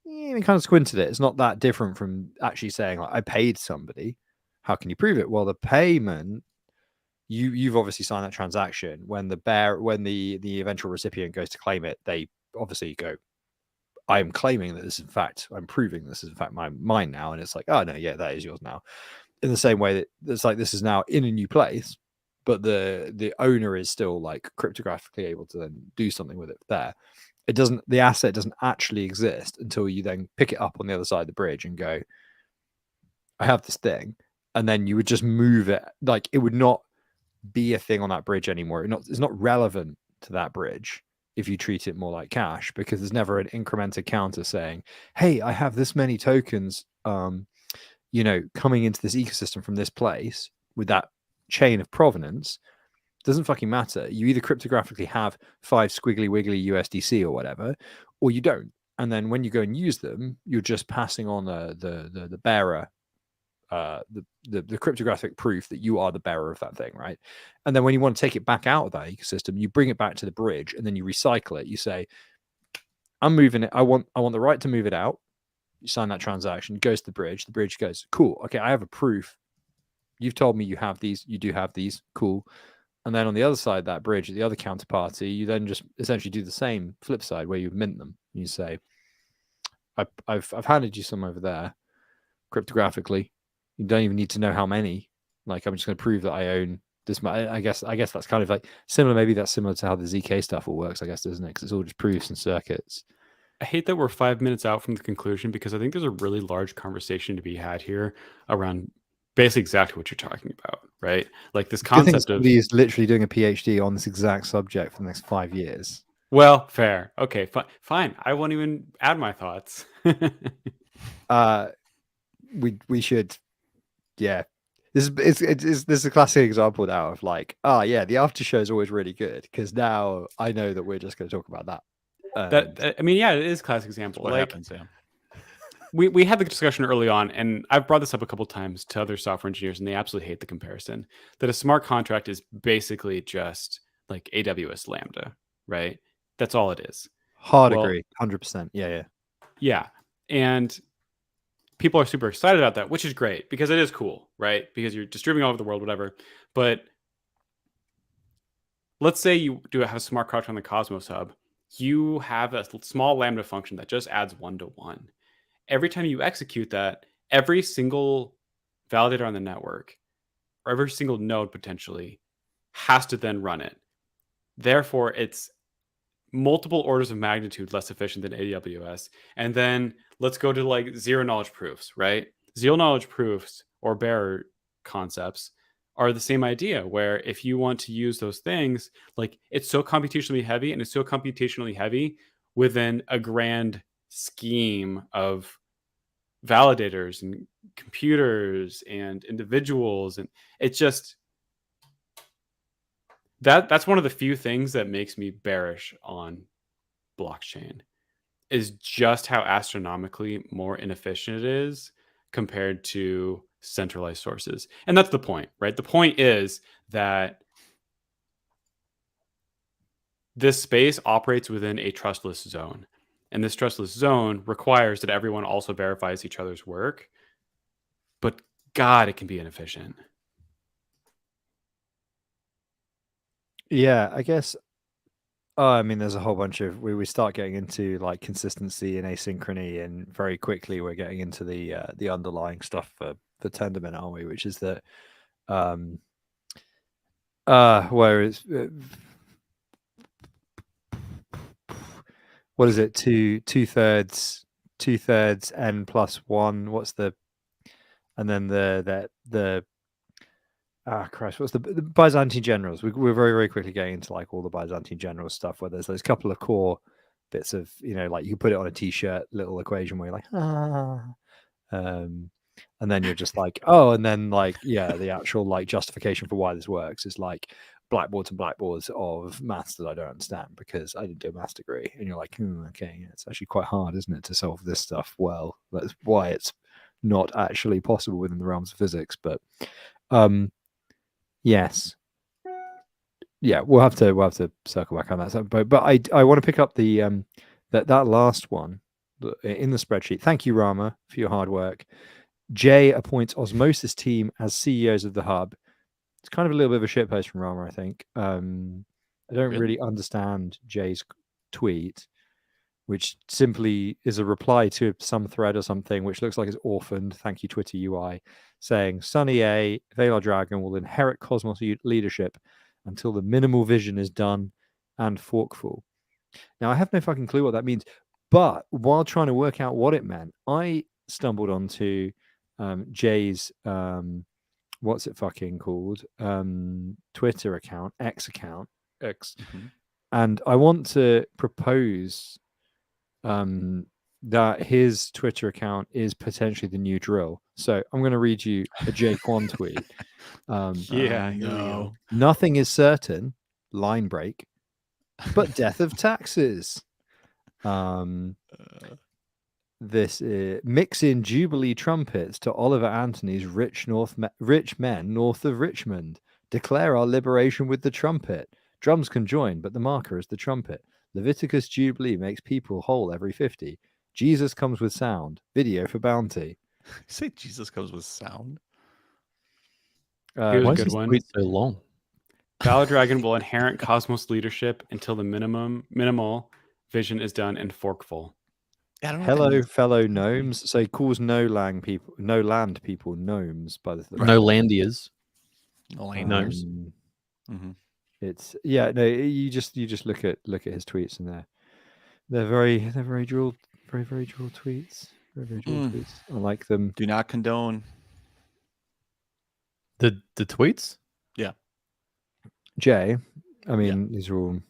we kind of squinted it. It's not that different from actually saying like I paid somebody. How can you prove it? Well, the payment, you've obviously signed that transaction. When the eventual recipient goes to claim it, they obviously go, I am claiming that this is in fact, I'm proving this is in fact mine now. And it's like, oh no, yeah, that is yours now. In the same way that it's like this is now in a new place, but the owner is still like cryptographically able to then do something with it there. The asset doesn't actually exist until you then pick it up on the other side of the bridge and go, I have this thing. And then you would just move it. Like it would not be a thing on that bridge anymore. It's not relevant to that bridge if you treat it more like cash, because there's never an incremented counter saying, hey, I have this many tokens coming into this ecosystem from this place with that chain of provenance. Doesn't fucking matter. You either cryptographically have 5 squiggly wiggly USDC or whatever, or you don't. And then when you go and use them, you're just passing on the bearer, the cryptographic proof that you are the bearer of that thing, right? And then when you want to take it back out of that ecosystem, you bring it back to the bridge and then you recycle it. You say, I'm moving it. I want the right to move it out. You sign that transaction, goes to the bridge. The bridge goes, cool. Okay, I have a proof. You've told me you have these. You do have these. Cool. And then on the other side of that bridge, the other counterparty, you then just essentially do the same flip side where you mint them. You say, I've handed you some over there cryptographically. You don't even need to know how many. Like, I'm just going to prove that I own I guess that's kind of like similar. Maybe that's similar to how the ZK stuff all works. I guess, isn't it? Because it's all just proofs and circuits. I hate that we're 5 minutes out from the conclusion because I think there's a really large conversation to be had here around basically exactly what you're talking about, right? Like this Good thing concept of somebody is literally doing a PhD on this exact subject for the next 5 years. well, fair, okay, fine. I won't even add my thoughts. We should, yeah. This is a classic example now of like, yeah, the after show is always really good because now I know that we're just going to talk about that. I mean, yeah, it is a classic example. What Like happens, Sam? we had the discussion early on, and I've brought this up a couple times to other software engineers, and they absolutely hate the comparison that a smart contract is basically just like AWS Lambda, right? That's all it is. Hard Well, agree, 100%. Yeah. Yeah. And people are super excited about that, which is great because it is cool, right? Because you're distributing all over the world, whatever. But let's say you do have a smart contract on the Cosmos Hub. You have a small Lambda function that just adds 1-to-1. Every time you execute that, every single validator on the network, or every single node potentially, has to then run it. Therefore, it's multiple orders of magnitude less efficient than AWS. And then let's go to like zero knowledge proofs, right? Zero knowledge proofs or bearer concepts are the same idea where if you want to use those things, like it's so computationally heavy and it's so computationally heavy within a grand scheme of validators and computers and individuals. And it's just, that's one of the few things that makes me bearish on blockchain is just how astronomically more inefficient it is compared to centralized sources. And that's the point, right? The point is that this space operates within a trustless zone. And this trustless zone requires that everyone also verifies each other's work. But God, it can be inefficient. Yeah, I guess. I mean, there's a whole bunch of we start getting into like consistency and asynchrony, and very quickly we're getting into the underlying stuff for Tendermint, aren't we? Which is that where it's what is it? Two-thirds n plus 1. What's the and then the Christ, what's the Byzantine generals? We're very, very quickly getting into like all the Byzantine general stuff where there's those couple of core bits of, like you can put it on a t-shirt, little equation where you're like, and then you're just like, and then like, the actual like justification for why this works is like blackboards and blackboards of maths that I don't understand because I didn't do a maths degree. And you're like, okay, it's actually quite hard, isn't it, to solve this stuff well? That's why it's not actually possible within the realms of physics. But yes. Yeah, we'll have to circle back on that. But I want to pick up the that last one in the spreadsheet. Thank you, Rama, for your hard work. Jay appoints Osmosis team as CEOs of the hub. It's kind of a little bit of a shitpost from Rama, I think. I don't really understand Jay's tweet, which simply is a reply to some thread or something, which looks like it's orphaned. Thank you, Twitter UI, saying Sunny A, Valar Dragon will inherit Cosmos leadership until the minimal vision is done and forkful. Now, I have no fucking clue what that means, but while trying to work out what it meant, I stumbled onto Jay's, what's it fucking called? Twitter account, X account, X. Mm-hmm. And I want to propose that his Twitter account is potentially the new drill. So I'm going to read you a Jay Quan tweet. Nothing is certain, line break, but death of taxes. This mix in Jubilee trumpets to Oliver Anthony's rich men north of Richmond. Declare our liberation with the trumpet. Drums can join, but the marker is the trumpet. Leviticus Jubilee makes people whole every 50. Jesus comes with sound. Video for bounty. You say Jesus comes with sound? Here's a good one. So long. Valar Dragon will inherit Cosmos leadership until the minimal vision is done and forkful. Hello, fellow gnomes. So he calls no land people gnomes by the No landias. Laners. Mhm. It's no. You just look at his tweets, and they're very dual, very dual tweets. Very dual tweets. I like them. Do not condone. The tweets? Yeah. Jay, I mean, these are all